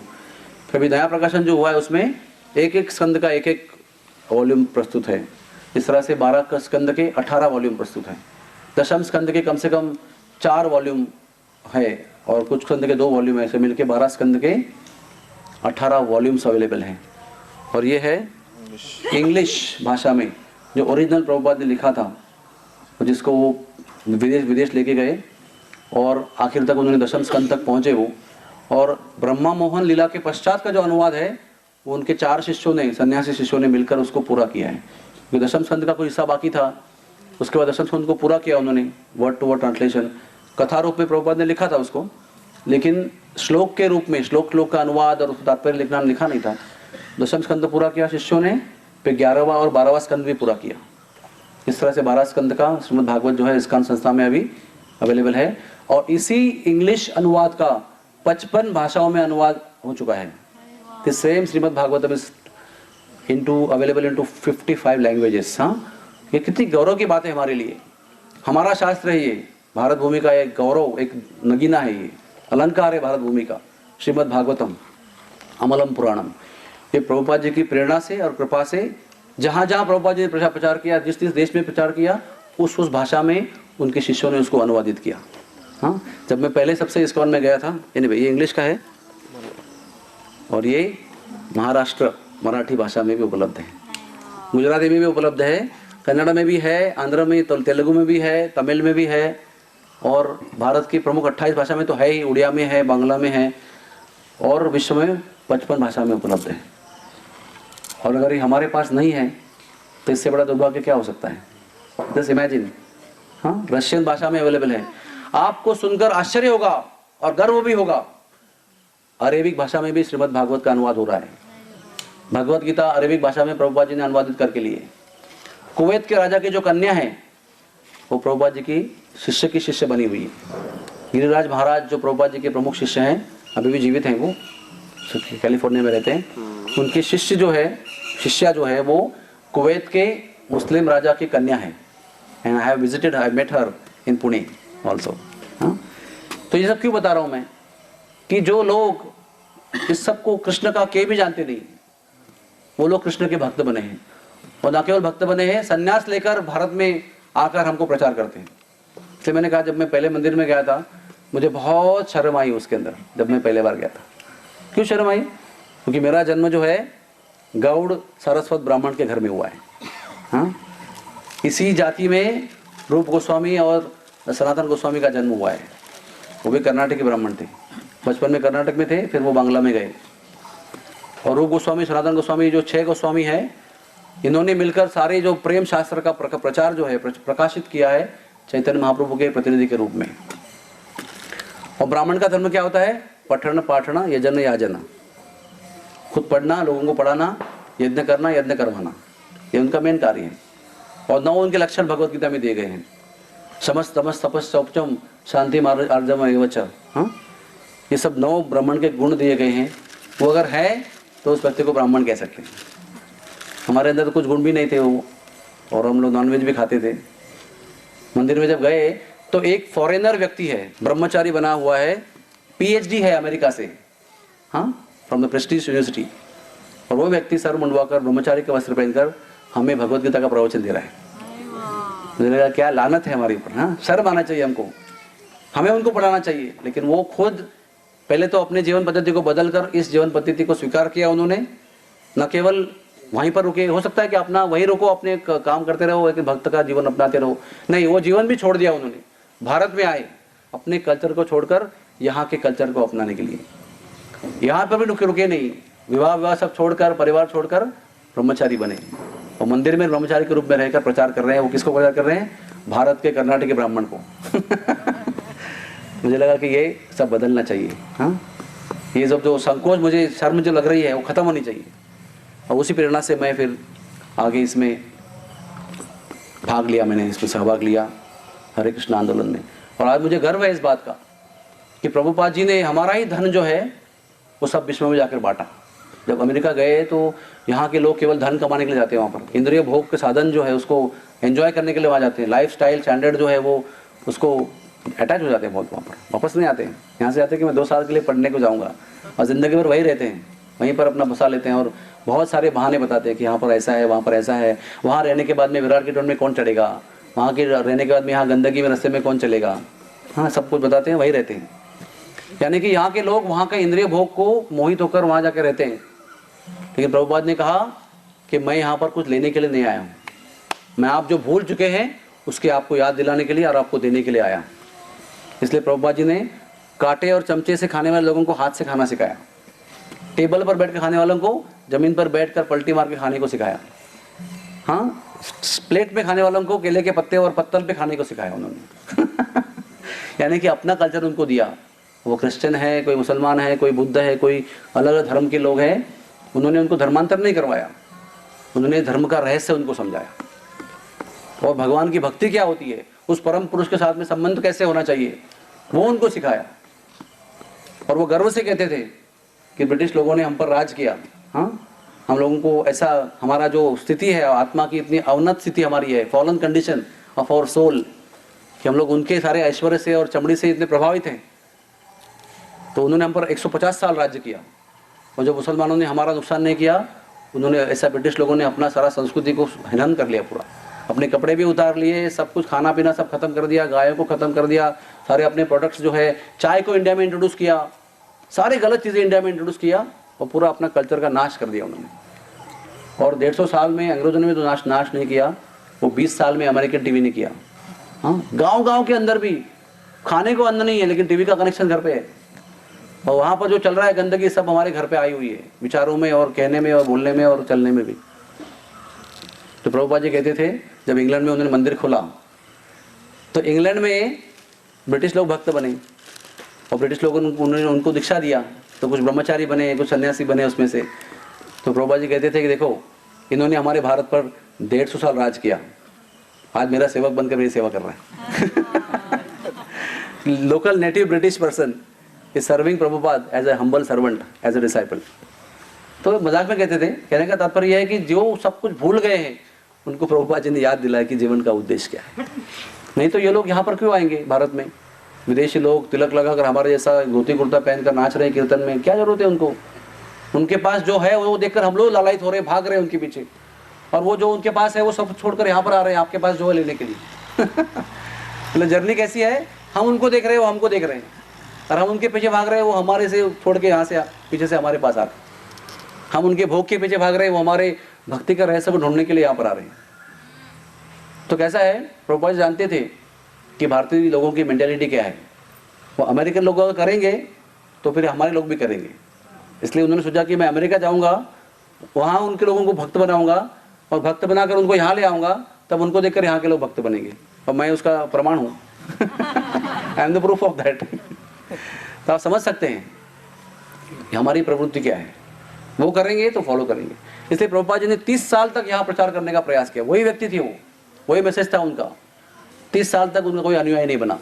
फिर अभी नया प्रकाशन जो हुआ है उसमें एक स्कंद का एक वॉल्यूम प्रस्तुत है। इस तरह से 12 स्कंद के 18 वॉल्यूम प्रस्तुत है। दशम स्कंद के कम से कम 4 वॉल्यूम है और कुछ स्कंद के 2 वॉल्यूम है। ऐसे मिलके 12 स्कंद के 18 वॉल्यूम्स अवेलेबल हैं। और ये है इंग्लिश भाषा में, जो ओरिजिनल प्रभुपाद ने लिखा था, जिसको वो विदेश लेके गए और आखिर तक उन्होंने दशम स्कंद तक पहुँचे वो। और ब्रह्मा मोहन लीला के पश्चात का जो अनुवाद है वो उनके 4 शिष्यों ने, सन्यासी शिष्यों ने मिलकर उसको पूरा किया है। क्योंकि दशम स्कंद का कोई हिस्सा बाकी था, उसके बाद दशम स्कंद को पूरा किया उन्होंने, वर्ड टू वर्ड ट्रांसलेशन। कथा रूप में प्रभुपाद ने लिखा था उसको, लेकिन श्लोक के रूप में, श्लोक का अनुवाद और तात्पर्य लिखा नहीं था। दशम स्कंद पूरा किया शिष्यों ने, फिर 11वां और 12वां स्कंद भी पूरा किया। इस तरह से 12 स्कंद का श्रीमद् भागवत जो है इस्कॉन संस्था में अभी अवेलेबल है। और इसी इंग्लिश अनुवाद का 55 भाषाओं में अनुवाद हो चुका है। The same Shrimad Bhagavat is available into 55 languages. हाँ, ये कितनी गौरव की बात है हमारे लिए। हमारा शास्त्र है ये, भारत भूमि का एक गौरव, एक नगीना है, ये अलंकार है भारत भूमि का। श्रीमद् भागवतम अमलम पुराणम, ये प्रभुपाद जी की प्रेरणा से और कृपा से जहाँ जहाँ प्रभुपाद जी ने प्रचार किया, जिस देश में प्रचार किया, उस भाषा में उनके शिष्यों ने उसको अनुवादित किया। हाँ, जब मैं पहले सबसे इस्कॉन में गया था, ये इंग्लिश का है और ये महाराष्ट्र मराठी भाषा में भी उपलब्ध है, गुजराती में भी उपलब्ध है, कन्नड़ में भी है, आंध्र में, तेलुगु में भी है, तमिल में भी है, और भारत की प्रमुख 28 भाषा में तो है ही, उड़िया में है, बांग्ला में है, और विश्व में 55 भाषा में उपलब्ध है। और अगर ये हमारे पास नहीं है तो इससे बड़ा दुर्भाग्य क्या हो सकता है। जस्ट इमेजिन, हाँ, रशियन भाषा में अवेलेबल है। आपको सुनकर आश्चर्य होगा और गर्व भी होगा, अरेबिक भाषा में भी श्रीमद् भागवत का अनुवाद हो रहा है। भगवत गीता अरेबिक भाषा में प्रभुपाद जी ने अनुवादित करके लिए। कुवैत के राजा की जो कन्या है वो प्रभुपाद जी की शिष्य बनी हुई है। गिरिराज महाराज जो प्रभुपाद जी के प्रमुख शिष्य हैं, अभी भी जीवित हैं, वो कैलिफोर्निया में रहते हैं। उनके शिष्या जो है वो कुवैत के मुस्लिम राजा की कन्या है, and I have visited, I met her in Pune also. तो ये सब क्यों बता रहा हूँ मैं, कि जो लोग इस सब को कृष्ण का के भी जानते नहीं, वो लोग कृष्ण के भक्त बने हैं, और ना केवल भक्त बने हैं, संन्यास लेकर भारत में आकर हमको प्रचार करते हैं। इसलिए मैंने कहा, जब मैं पहले मंदिर में गया था मुझे बहुत शर्म आई उसके अंदर, जब मैं पहले बार गया था। क्यों शर्म आई? क्योंकि मेरा जन्म जो है गौड़ सारस्वत ब्राह्मण के घर में हुआ है। हाँ, इसी जाति में रूप गोस्वामी और सनातन गोस्वामी का जन्म हुआ है, वो भी कर्नाटक के ब्राह्मण थे। बचपन में कर्नाटक में थे, फिर वो बांग्ला में गए। और रूप गोस्वामी, सनातन गोस्वामी, जो 6 गोस्वामी हैं, इन्होंने मिलकर सारे जो प्रेम शास्त्र का प्रचार जो है प्रकाशित किया है चैतन्य महाप्रभु के प्रतिनिधि के रूप में। और ब्राह्मण का धर्म क्या होता है? पठन पाठना यजन याजना, खुद पढ़ना, लोगों को पढ़ाना, यज्ञ करना, यज्ञ करवाना, ये उनका मेन कार्य है। और 9 उनके लक्षण भगवत गीता में दिए गए हैं, समस्त तमस तपस चौपचम शांति आर्जम एवच। हाँ, ये सब 9 ब्राह्मण के गुण दिए गए हैं। वो अगर है तो उस व्यक्ति को ब्राह्मण कह सकते हैं। हमारे अंदर तो कुछ गुण भी नहीं थे वो, और हम लोग नॉनवेज भी खाते थे। मंदिर में जब गए तो एक फॉरेनर व्यक्ति है, ब्रह्मचारी बना हुआ है, PhD है अमेरिका से, हाँ, फ्रॉम द प्रेस्टीज यूनिवर्सिटी, और वो व्यक्ति सर मुंडवाकर ब्रह्मचारी के वस्त्र पहनकर हमें भगवत गीता का प्रवचन दे रहा है। मुझे लगा क्या लानत है हमारे ऊपर। हाँ, शर्म आना चाहिए हमको, हमें उनको पढ़ाना चाहिए। लेकिन वो खुद पहले तो अपने जीवन पद्धति को बदलकर इस जीवन पद्धति को स्वीकार किया उन्होंने। न केवल वहीं पर रुके, हो सकता है कि अपना वहीं रुको, अपने काम करते रहो, एक भक्त का जीवन अपनाते रहो, नहीं, वो जीवन भी छोड़ दिया उन्होंने। भारत में आए अपने कल्चर को छोड़कर यहाँ के कल्चर को अपनाने के लिए। यहाँ पर भी रुके नहीं, विवाह सब छोड़कर, परिवार छोड़कर ब्रह्मचारी बने, और मंदिर में ब्रह्मचारी के रूप में रहकर प्रचार कर रहे हैं। वो किसको प्रचार कर रहे हैं? भारत के कर्नाटक के ब्राह्मण को। मुझे लगा कि ये सब बदलना चाहिए। हाँ, ये सब जो संकोच, मुझे शर्म जो लग रही है, वो खत्म होनी चाहिए। और उसी प्रेरणा से मैं फिर आगे इसमें भाग लिया, मैंने इसमें सहभाग लिया हरे कृष्ण आंदोलन में। और आज मुझे गर्व है इस बात का कि प्रभुपाद जी ने हमारा ही धन जो है वो सब विश्व में जाकर बांटा। जब अमेरिका गए तो यहाँ के लोग केवल धन कमाने के लिए जाते हैं वहाँ पर, इंद्रिय भोग के साधन जो है उसको एंजॉय करने के लिए वहाँ जाते हैं, लाइफ स्टाइल स्टैंडर्ड जो है वो उसको अटैच हो जाते हैं बहुत, वहाँ पर वापस नहीं आते हैं। यहाँ से आते हैं कि मैं 2 साल के लिए पढ़ने को जाऊँगा, और ज़िंदगी भर वही रहते हैं, वहीं पर अपना बसा लेते हैं, और बहुत सारे बहाने बताते हैं कि यहाँ पर ऐसा है, वहाँ पर ऐसा है, वहाँ रहने के बाद में विराट के टोन में कौन चढ़ेगा, वहाँ के रहने के बाद में यहाँ गंदगी में रास्ते में कौन चलेगा। हाँ, सब कुछ बताते हैं, वही रहते हैं। यानी कि यहाँ के लोग वहाँ के इंद्रिय भोग को मोहित होकर वहाँ जाकर रहते हैं। लेकिन प्रभुपाद ने कहा कि मैं यहाँ पर कुछ लेने के लिए नहीं आया हूँ, मैं आप जो भूल चुके हैं उसके आपको याद दिलाने के लिए और आपको देने के लिए आया। इसलिए प्रभुपाद जी ने कांटे और चमचे से खाने वाले लोगों को हाथ से खाना सिखाया, टेबल पर बैठ कर खाने वालों को जमीन पर बैठकर पलटी मार के खाने को सिखाया। हाँ, प्लेट में खाने वालों को केले के पत्ते और पत्तल पे खाने को सिखाया उन्होंने। यानी कि अपना कल्चर उनको दिया। वो क्रिश्चियन है, कोई मुसलमान है, कोई बुद्ध है, कोई अलग अलग धर्म के लोग हैं, उन्होंने उनको धर्मांतर नहीं करवाया, उन्होंने धर्म का रहस्य उनको समझाया। और भगवान की भक्ति क्या होती है, उस परम पुरुष के साथ में संबंध कैसे होना चाहिए, वो उनको सिखाया। और वो गर्व से कहते थे कि ब्रिटिश लोगों ने हम पर राज किया। हाँ, हम लोगों को ऐसा, हमारा जो स्थिति है आत्मा की इतनी अवनत स्थिति हमारी है, fallen condition of our soul, कि हम लोग उनके सारे ऐश्वर्य से और चमड़ी से इतने प्रभावित हैं। तो उन्होंने हम पर 150 साल राज्य किया, और जो मुसलमानों ने हमारा नुकसान नहीं किया, उन्होंने ऐसा, ब्रिटिश लोगों ने अपना सारा संस्कृति को हनन कर लिया पूरा, अपने कपड़े भी उतार लिए, सब कुछ खाना पीना सब खत्म कर दिया, गायों को खत्म कर दिया, सारे अपने प्रोडक्ट्स जो है, चाय को इंडिया में इंट्रोड्यूस किया, सारी गलत चीज़ें इंडिया में इंट्रोड्यूस किया, और पूरा अपना कल्चर का नाश कर दिया उन्होंने। और 150 साल में अंग्रेजों ने तो नाश नहीं किया, वो 20 साल में अमेरिकन टीवी ने किया। हाँ, गांव के अंदर भी खाने को अन्न नहीं है, लेकिन टीवी का कनेक्शन घर पे है, और वहाँ पर जो चल रहा है गंदगी सब हमारे घर पे आई हुई है, विचारों में और कहने में और बोलने में और चलने में भी। तो प्रभुपाद जी कहते थे, जब इंग्लैंड में उन्होंने मंदिर खोला तो इंग्लैंड में ब्रिटिश लोग भक्त बने, और ब्रिटिश लोगों ने उनको दीक्षा दिया, तो कुछ ब्रह्मचारी बने, कुछ सन्यासी बने उसमें से। तो प्रभुपाद जी कहते थे कि देखो, इन्होंने हमारे भारत पर 150 साल राज किया, आज मेरा सेवक बनकर मेरी सेवा कर रहा है। Local native British person is serving Prabhupada as a humble servant, as a disciple. तो मजाक में कहते थे, कहने का तात्पर्य यह है कि जो सब कुछ भूल गए हैं उनको प्रभुपाद जी ने याद दिलाया कि जीवन का उद्देश्य क्या है। नहीं तो ये लोग यहाँ पर क्यों आएंगे भारत में? विदेशी लोग तिलक लगाकर हमारे जैसा धोती कुर्ता पहनकर नाच रहे हैं कीर्तन में, क्या जरूरत है उनको? उनके पास जो है वो देखकर हम लोग लालायित हो रहे हैं, भाग रहे हैं उनके पीछे, और वो जो उनके पास है वो सब छोड़कर यहाँ पर आ रहे हैं आपके पास जो है लेने के लिए। मतलब जर्नी कैसी है, हम उनको देख रहे हैं, वो हमको देख रहे हैं, और हम उनके पीछे भाग रहे हैं, वो हमारे से छोड़ के यहाँ से पीछे से हमारे पास आ रहे हैं। हम उनके भोग के पीछे भाग रहे हैं, वो हमारे भक्ति का रहस्य को ढूंढने के लिए यहाँ पर आ रहे हैं। तो कैसा है, प्रभुपाद जानते थे कि भारतीय लोगों की मेंटालिटी क्या है। वो अमेरिकन लोग अगर करेंगे तो फिर हमारे लोग भी करेंगे, इसलिए उन्होंने सोचा कि मैं अमेरिका जाऊंगा, वहाँ उनके लोगों को भक्त बनाऊंगा, और भक्त बनाकर उनको यहाँ ले आऊँगा, तब उनको देखकर यहाँ के लोग भक्त बनेंगे, और मैं उसका प्रमाण हूँ। I am the proof of that. तो आप समझ सकते हैं कि हमारी प्रवृत्ति क्या है, वो करेंगे तो फॉलो करेंगे। इसलिए प्रभुपाद जी ने 30 साल तक यहाँ प्रचार करने का प्रयास किया। वही व्यक्ति थे, वो वही मैसेज था उनका। 30 साल तक उनका कोई अनुयायी नहीं बना।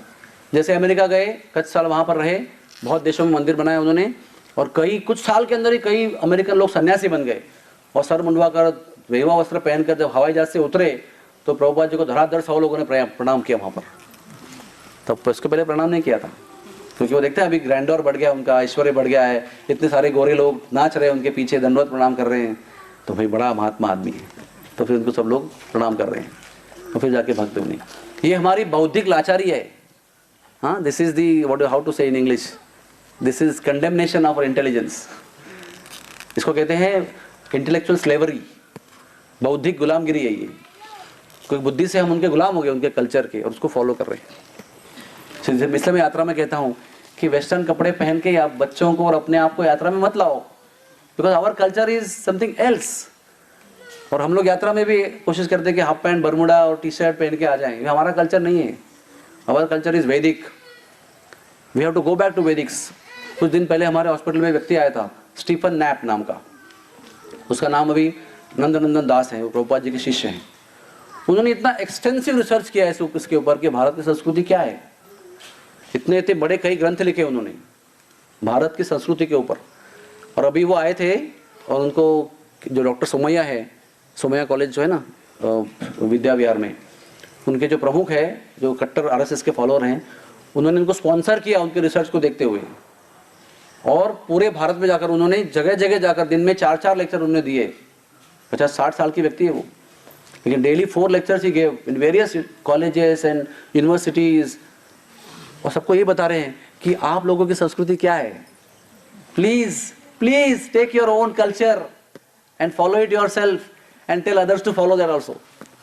जैसे अमेरिका गए, कुछ साल वहाँ पर रहे, बहुत देशों में मंदिर बनाए उन्होंने, और कुछ साल के अंदर ही कई अमेरिकन लोग सन्यासी बन गए, और सर मुंडवा कर वेवा वस्त्र पहनकर जब हवाई जहाज से उतरे तो प्रभुपाद जी को धड़ाधड़ 100 लोगों ने प्रणाम किया वहाँ पर। तब इसके पहले प्रणाम नहीं किया था, क्योंकि वो देखते हैं अभी ग्रैंडोर बढ़ गया, उनका ऐश्वर्य बढ़ गया है, इतने सारे गोरे लोग नाच रहे हैं उनके पीछे, दंडवत प्रणाम कर रहे हैं, तो भाई बड़ा महात्मा आदमी है, तो फिर उनको सब लोग प्रणाम कर रहे हैं, तो फिर जाके भक्त बने। ये हमारी बौद्धिक लाचारी है। हाँ, this is the what how to say in English, this is condemnation of intelligence. इसको कहते हैं इंटेलेक्चुअल स्लेवरी, बौद्धिक गुलामगिरी है ये। कोई बुद्धि से हम उनके गुलाम हो गए, उनके कल्चर के, और उसको फॉलो कर रहे हैं। इसलिए मैं यात्रा में कहता हूँ कि वेस्टर्न कपड़े पहन के आप बच्चों को और अपने आप को यात्रा में मत लाओ, because our culture is something else. और हम लोग यात्रा में भी कोशिश करते हैं कि हाफ पैंट बरमुडा और टी शर्ट पहन के आ जाएं, ये हमारा कल्चर नहीं है। Our culture is Vedic, we have to go back to Vedics. कुछ दिन पहले हमारे हॉस्पिटल में व्यक्ति आया था, स्टीफन नैप नाम का, उसका नाम अभी नंदनंदन दास है, वो प्रभुपाद जी के शिष्य हैं। उन्होंने इतना एक्सटेंसिव रिसर्च किया है इसके ऊपर कि भारत की संस्कृति क्या है। इतने बड़े कई ग्रंथ लिखे उन्होंने भारत की संस्कृति के ऊपर। और अभी वो आए थे, और उनको जो डॉक्टर सोमैया है, सोमैया कॉलेज जो है ना विद्या विहार में, उनके जो प्रमुख है, जो कट्टर आरएसएस के फॉलोअर हैं, उन्होंने उनको स्पॉन्सर किया उनके रिसर्च को देखते हुए, और पूरे भारत में जाकर उन्होंने जगह जगह जाकर दिन में 4-4 लेक्चर उन्होंने दिए। 50-60 साल की व्यक्ति है वो, लेकिन daily 4 lectures he gave in various colleges and universities, और सबको ये बता रहे हैं कि आप लोगों की संस्कृति क्या है। Please please take your own culture and follow it yourself and tell others to follow that also.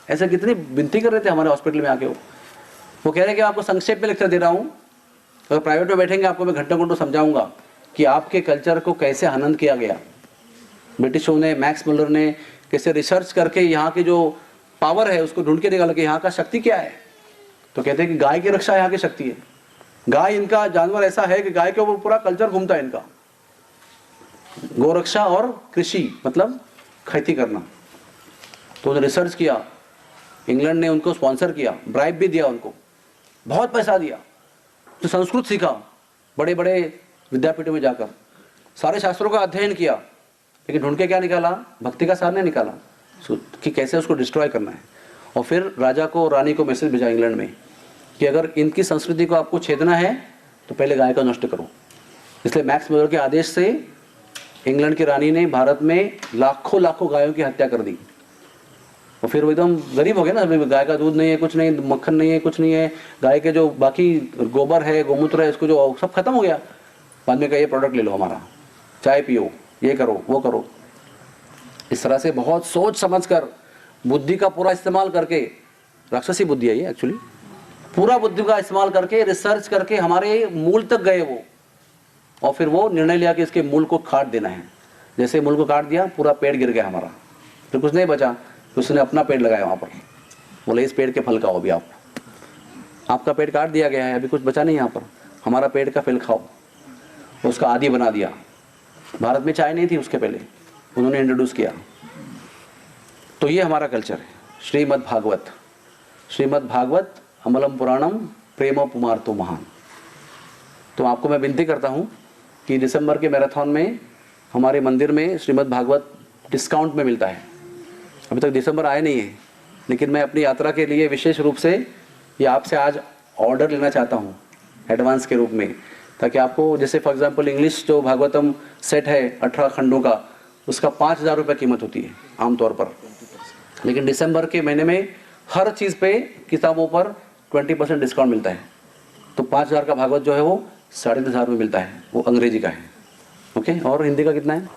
ऐसे कितनी विनती कर रहे थे हमारे हॉस्पिटल में आके। वो कह रहे हैं कि आपको संक्षेप में लेक्चर दे रहा हूँ, अगर प्राइवेट में बैठेंगे आपको मैं घंटों घंटों समझाऊंगा कि आपके कल्चर को कैसे हनन किया गया। ब्रिटिशों ने, मैक्स मुलर ने कैसे रिसर्च करके यहाँ की जो पावर है उसको ढूंढ के निकाला कि यहाँ का शक्ति क्या है। तो कहते हैं कि गाय की रक्षा यहाँ की शक्ति है। गाय इनका जानवर ऐसा है कि गाय के ऊपर पूरा कल्चर घूमता है इनका, गोरक्षा और कृषि मतलब खेती करना। तो उन्होंने रिसर्च किया, इंग्लैंड ने उनको स्पॉन्सर किया, ब्राइब भी दिया उनको, बहुत पैसा दिया। तो संस्कृत सीखा बड़े बड़े विद्यापीठों में जाकर, सारे शास्त्रों का अध्ययन किया, लेकिन ढूंढ के क्या निकाला, भक्ति का सार नहीं निकाला कि कैसे उसको डिस्ट्रॉय करना है। और फिर राजा को, रानी को मैसेज भेजा इंग्लैंड में कि अगर इनकी संस्कृति को आपको छेदना है तो पहले गाय को नष्ट करो। इसलिए मैक्स मुलर के आदेश से इंग्लैंड की रानी ने भारत में लाखों लाखों गायों की हत्या कर दी। और फिर वो एकदम गरीब हो गए ना, गाय का दूध नहीं है, कुछ नहीं, मक्खन नहीं है, कुछ नहीं है, गाय के जो बाकी गोबर है, गोमूत्र है, इसको जो सब खत्म हो गया। बाद में कहा ये प्रोडक्ट ले लो हमारा, चाय पियो, ये करो, वो करो। इस तरह से बहुत सोच समझ कर, बुद्धि का पूरा इस्तेमाल करके, राक्षसी बुद्धि है ये एक्चुअली, पूरा बुद्धि का इस्तेमाल करके, रिसर्च करके हमारे मूल तक गए वो। और फिर वो निर्णय लिया कि इसके मूल को काट देना है। जैसे मूल को काट दिया, पूरा पेड़ गिर गया हमारा, फिर कुछ नहीं बचा। तो उसने अपना पेड़ लगाया वहाँ पर, बोले इस पेड़ के फल खाओ अभी आप, आपका पेड़ काट दिया गया है, अभी कुछ बचा नहीं यहाँ पर, हमारा पेड़ का फल खाओ। उसका आदि बना दिया। भारत में चाय नहीं थी उसके पहले, उन्होंने इंट्रोड्यूस किया। तो ये हमारा कल्चर है। श्रीमद् भागवत, श्रीमद् भागवत अमलम पुराणम प्रेम पुमार्तो महान। तो आपको मैं विनती करता हूँ कि दिसंबर के मैराथन में हमारे मंदिर में श्रीमद् भागवत डिस्काउंट में मिलता है। अभी तक दिसंबर आए नहीं है, लेकिन मैं अपनी यात्रा के लिए विशेष रूप से ये आपसे आज ऑर्डर लेना चाहता हूँ एडवांस के रूप में, ताकि आपको, जैसे फॉर एग्जांपल इंग्लिश जो भागवतम सेट है 18 खंडों का, उसका 5,000 रुपये कीमत होती है आमतौर पर, लेकिन दिसंबर के महीने में हर चीज़ पे किताबों पर 20% डिस्काउंट मिलता है। तो 5,000 का भागवत जो है वो 10,500 में मिलता है, वो अंग्रेजी का है। ओके, और हिंदी का कितना है?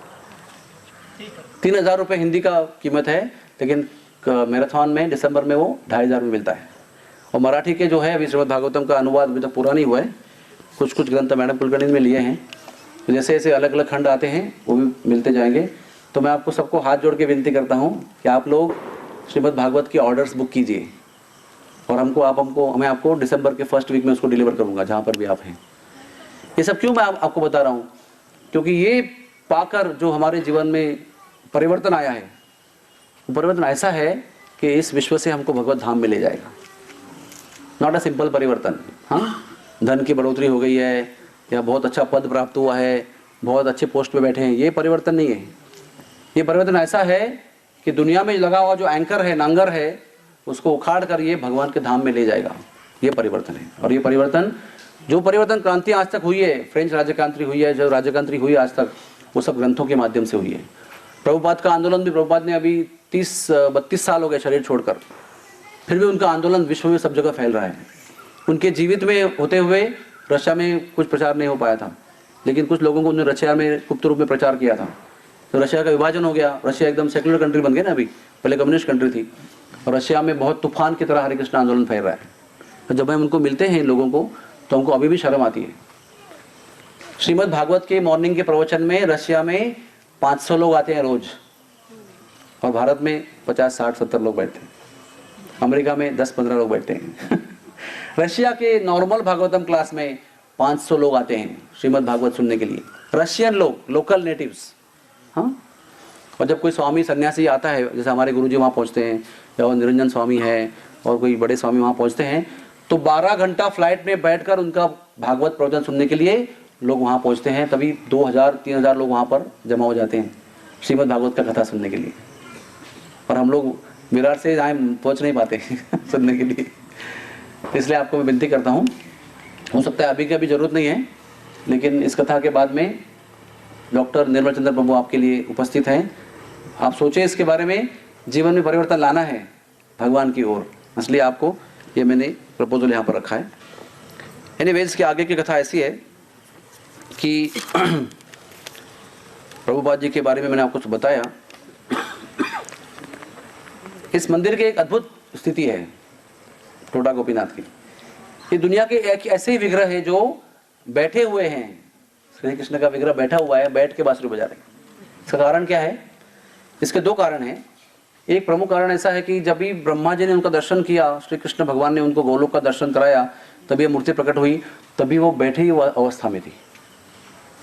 3,000 रुपये हिंदी का कीमत है, लेकिन मैराथन में दिसंबर में वो 2,500 में मिलता है। और मराठी के जो है अभी श्रीमद् भागवतम का अनुवाद अभी तक पूरा नहीं हुआ है, कुछ कुछ ग्रंथ मैडम कुलकर्णी में लिए हैं, तो जैसे जैसे अलग अलग खंड आते हैं वो भी मिलते जाएंगे। तो मैं आपको सबको हाथ जोड़ के विनती करता हूँ कि आप लोग श्रीमद् भागवत की ऑर्डर्स बुक कीजिए, और मैं आपको दिसंबर के फर्स्ट वीक में उसको डिलीवर करूँगा जहाँ पर भी आप हैं। ये सब क्यों मैं आपको बता रहा हूँ? क्योंकि ये पाकर जो हमारे जीवन में परिवर्तन आया है, वो परिवर्तन ऐसा है कि इस विश्व से हमको भगवत धाम में ले जाएगा। नॉट अ सिंपल परिवर्तन। हाँ, धन की बढ़ोतरी हो गई है या बहुत अच्छा पद प्राप्त हुआ है, बहुत अच्छे पोस्ट पे बैठे हैं, ये परिवर्तन नहीं है। ये परिवर्तन ऐसा है कि दुनिया में लगा हुआ जो एंकर है, नांगर है, उसको उखाड़ कर ये भगवान के धाम में ले जाएगा। ये परिवर्तन है। और ये परिवर्तन, जो परिवर्तन क्रांति आज तक हुई है, फ्रेंच राज्यक्रांति हुई है, जो राज्यक्रांति हुई है आज तक, वो सब ग्रंथों के माध्यम से हुई है। प्रभुपाद का आंदोलन भी, प्रभुपाद ने अभी 30-32 साल हो गए शरीर छोड़कर, फिर भी उनका आंदोलन विश्व में सब जगह फैल रहा है। उनके जीवित में होते हुए रशिया में कुछ प्रचार नहीं हो पाया था, लेकिन कुछ लोगों को उन्होंने रशिया में गुप्त रूप में प्रचार किया था। तो रशिया का विभाजन हो गया, रशिया एकदम सेक्युलर कंट्री बन गया ना, अभी पहले कम्युनिस्ट कंट्री थी, और रशिया में बहुत तूफान की तरह हरे कृष्ण आंदोलन फैल रहा है। तो जब हम उनको मिलते हैं इन लोगों को, तो हमको अभी भी शर्म आती है। श्रीमद् भागवत के मॉर्निंग के प्रवचन में रशिया में 500 लोग आते हैं रोज, और भारत में 50, 60, 70 लोग बैठते हैं। अमेरिका में 10-15 लोग बैठते हैं। रशिया के नॉर्मल भागवतम क्लास में 500 लोग आते हैं श्रीमद् भागवत सुनने के लिए, रशियन लोग, लोकल नेटिव्स। हाँ, और जब कोई स्वामी सन्यासी आता है, जैसे हमारे गुरुजी वहाँ पहुँचते हैं, या निरंजन स्वामी है और कोई बड़े स्वामी वहाँ पहुँचते हैं, तो 12 घंटा फ्लाइट में बैठकर उनका भागवत प्रवचन सुनने के लिए लोग वहाँ पहुँचते हैं। तभी 2,000-3,000 लोग वहाँ पर जमा हो जाते हैं श्रीमद् भागवत का कथा सुनने के लिए। और हम लोग विराट से यहाँ पहुँच नहीं पाते सुनने के लिए। इसलिए आपको मैं विनती करता हूँ, हो सकता है अभी की अभी जरूरत नहीं है, लेकिन इस कथा के बाद में डॉक्टर निर्मल चंद्र प्रभु आपके लिए उपस्थित हैं। आप सोचें इसके बारे में, जीवन में परिवर्तन लाना है भगवान की ओर, इसलिए आपको ये मैंने प्रपोजल यहाँ पर रखा है। एनीवेज की आगे की कथा ऐसी है कि प्रभुपाद जी के बारे में मैंने आपको बताया। इस मंदिर की एक अद्भुत स्थिति है टोटा गोपीनाथ की। ये दुनिया के एक ऐसे ही विग्रह है जो बैठे हुए हैं। श्री कृष्ण का विग्रह बैठा हुआ है, बैठ के बांसुरी बजा रहे हैं। इसका कारण क्या है? इसके दो कारण हैं। एक प्रमुख कारण ऐसा है कि जब भी ब्रह्मा जी ने उनका दर्शन किया, श्री कृष्ण भगवान ने उनको गोलोक का दर्शन कराया, तभी मूर्ति प्रकट हुई, तभी वो बैठी हुई अवस्था में थी।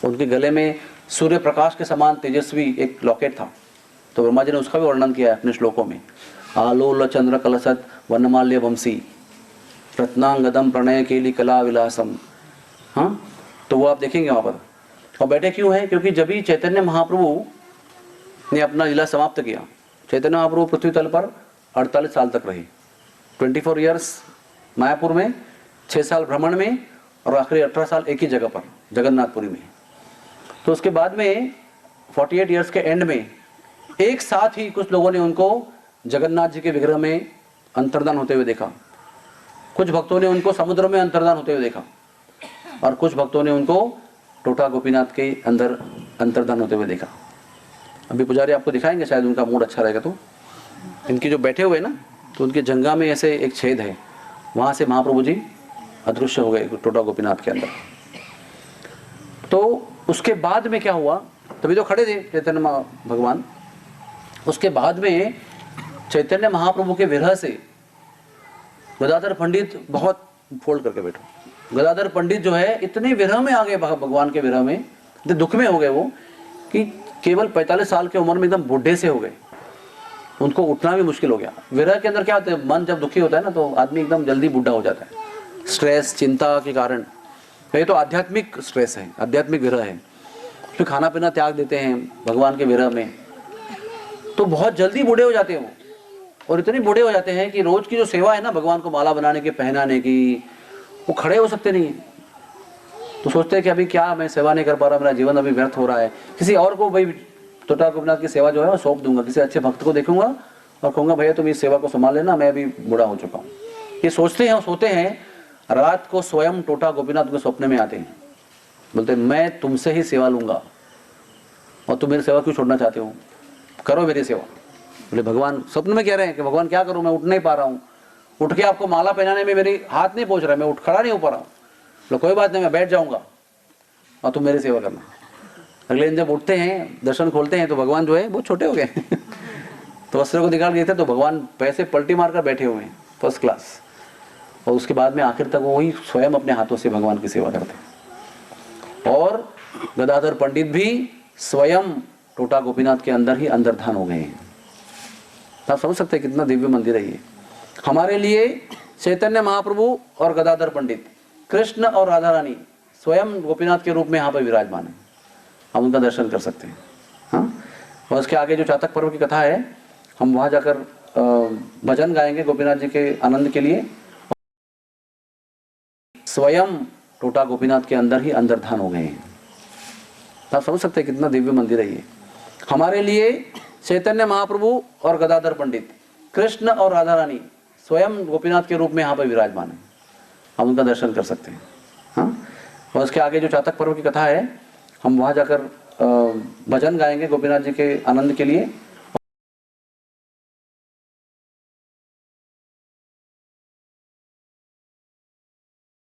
उनके गले में सूर्य प्रकाश के समान तेजस्वी एक लॉकेट था, तो ब्रह्मा जी ने उसका भी वर्णन किया है अपने श्लोकों में। आलोल चंद्र कलसत वनमाल्य वंशी रत्नांगदम प्रणय केली कला विलासम। हाँ, तो वो आप देखेंगे वहाँ पर। और बैठे क्यों है? क्योंकि जब भी चैतन्य महाप्रभु ने अपना लीला समाप्त किया, चैतन्य महाप्रभु पृथ्वी तल पर 48 साल तक रहे, 24 ईयर्स मायापुर में, 6 साल भ्रमण में, और आखिरी 18 साल एक ही जगह पर जगन्नाथपुरी में। तो उसके बाद में 48 ईयर्स के एंड में एक साथ ही कुछ लोगों ने उनको जगन्नाथ जी के विग्रह में अंतर्धान होते हुए देखा, कुछ भक्तों ने उनको समुद्र में अंतर्धान होते हुए देखा, और कुछ भक्तों ने उनको टोटा गोपीनाथ के अंदर अंतर्धान होते हुए देखा। अभी पुजारी आपको दिखाएंगे, शायद उनका मूड अच्छा रहेगा। तो इनके जो बैठे हुए ना, तो उनके जंघा में ऐसे एक छेद है, वहाँ से महाप्रभु जी अदृश्य हो गए टोटा गोपीनाथ के अंदर। तो उसके बाद में क्या हुआ? तभी तो खड़े थे चैतन्य भगवान। उसके बाद में चैतन्य महाप्रभु के विरह से गदाधर पंडित, बहुत फोल्ड करके बैठो, गदाधर पंडित जो है इतने विरह में आ गए भगवान के विरह में, इतने दुख में हो गए वो कि केवल 45 साल की उम्र में एकदम बूढ़े से हो गए, उनको उठना भी मुश्किल हो गया। विरह के अंदर क्या होता है, मन जब दुखी होता है ना, तो आदमी एकदम जल्दी बूढ़ा हो जाता है, स्ट्रेस, चिंता के कारण। ये तो आध्यात्मिक स्ट्रेस है, आध्यात्मिक विरह है। फिर खाना पीना त्याग देते हैं भगवान के विरह में, तो बहुत जल्दी बूढ़े हो जाते हैं वो। और इतने बूढ़े हो जाते हैं कि रोज की जो सेवा है ना भगवान को माला बनाने की, पहनाने की, वो खड़े हो सकते नहीं है। तो सोचते हैं कि अभी क्या मैं सेवा नहीं कर पा रहा, मेरा जीवन अभी व्यर्थ हो रहा है, किसी और को भाई टोटा गोपीनाथ की सेवा जो है वो सौंप दूंगा, किसी अच्छे भक्त को देखूंगा और कहूंगा भैया तुम इस सेवा को संभाल लेना, मैं अभी बूढ़ा हो चुका हूँ। ये सोचते हैं और सोते हैं, रात को स्वयं टोटा गोपीनाथ के स्वप्न में आते हैं, बोलते हैं मैं तुमसे ही सेवा लूंगा और तुम मेरी सेवा क्यों छोड़ना चाहते हो, करो मेरी सेवा। बोले भगवान स्वप्न में कह रहे हैं कि भगवान क्या करूं, मैं उठ नहीं पा रहा हूँ, उठ के आपको माला पहनाने में मेरी हाथ नहीं पहुंच रहा है, मैं उठ खड़ा नहीं हो पा रहा हूँ। बोले कोई बात नहीं, मैं बैठ जाऊंगा और तुम मेरी सेवा करना। अगले दिन जब उठते हैं, दर्शन खोलते हैं तो भगवान जो है वो छोटे हो गए तो वस्त्र को निकाल गए थे तो भगवान पैसे पलटी मारकर बैठे हुए हैं फर्स्ट क्लास। और उसके बाद में आखिर तक वही स्वयं अपने हाथों से भगवान की सेवा करते हैं। और गदाधर पंडित भी स्वयं टोटा गोपीनाथ के अंदर ही अंतर्धान हो गए हैं। आप समझ सकते हैं कितना दिव्य मंदिर है ये। हमारे लिए चैतन्य महाप्रभु और गदाधर पंडित, कृष्ण और राधा रानी स्वयं गोपीनाथ के रूप में यहाँ पर विराजमान है, हम उनका दर्शन कर सकते हैं। हाँ, और उसके आगे जो चातक पर्व की कथा है, हम वहाँ जाकर भजन गाएंगे गोपीनाथ जी के आनंद के लिए। स्वयं टोटा गोपीनाथ के अंदर ही अंतर्धान हो गए हैं। आप समझ सकते हैं कितना दिव्य मंदिर है ये। हमारे लिए चैतन्य महाप्रभु और गदाधर पंडित, कृष्ण और राधा रानी स्वयं गोपीनाथ के रूप में यहाँ पर विराजमान है, हम उनका दर्शन कर सकते हैं। हाँ, और उसके आगे जो चातक पर्व की कथा है, हम वहाँ जाकर भजन गाएंगे गोपीनाथ जी के आनंद के लिए।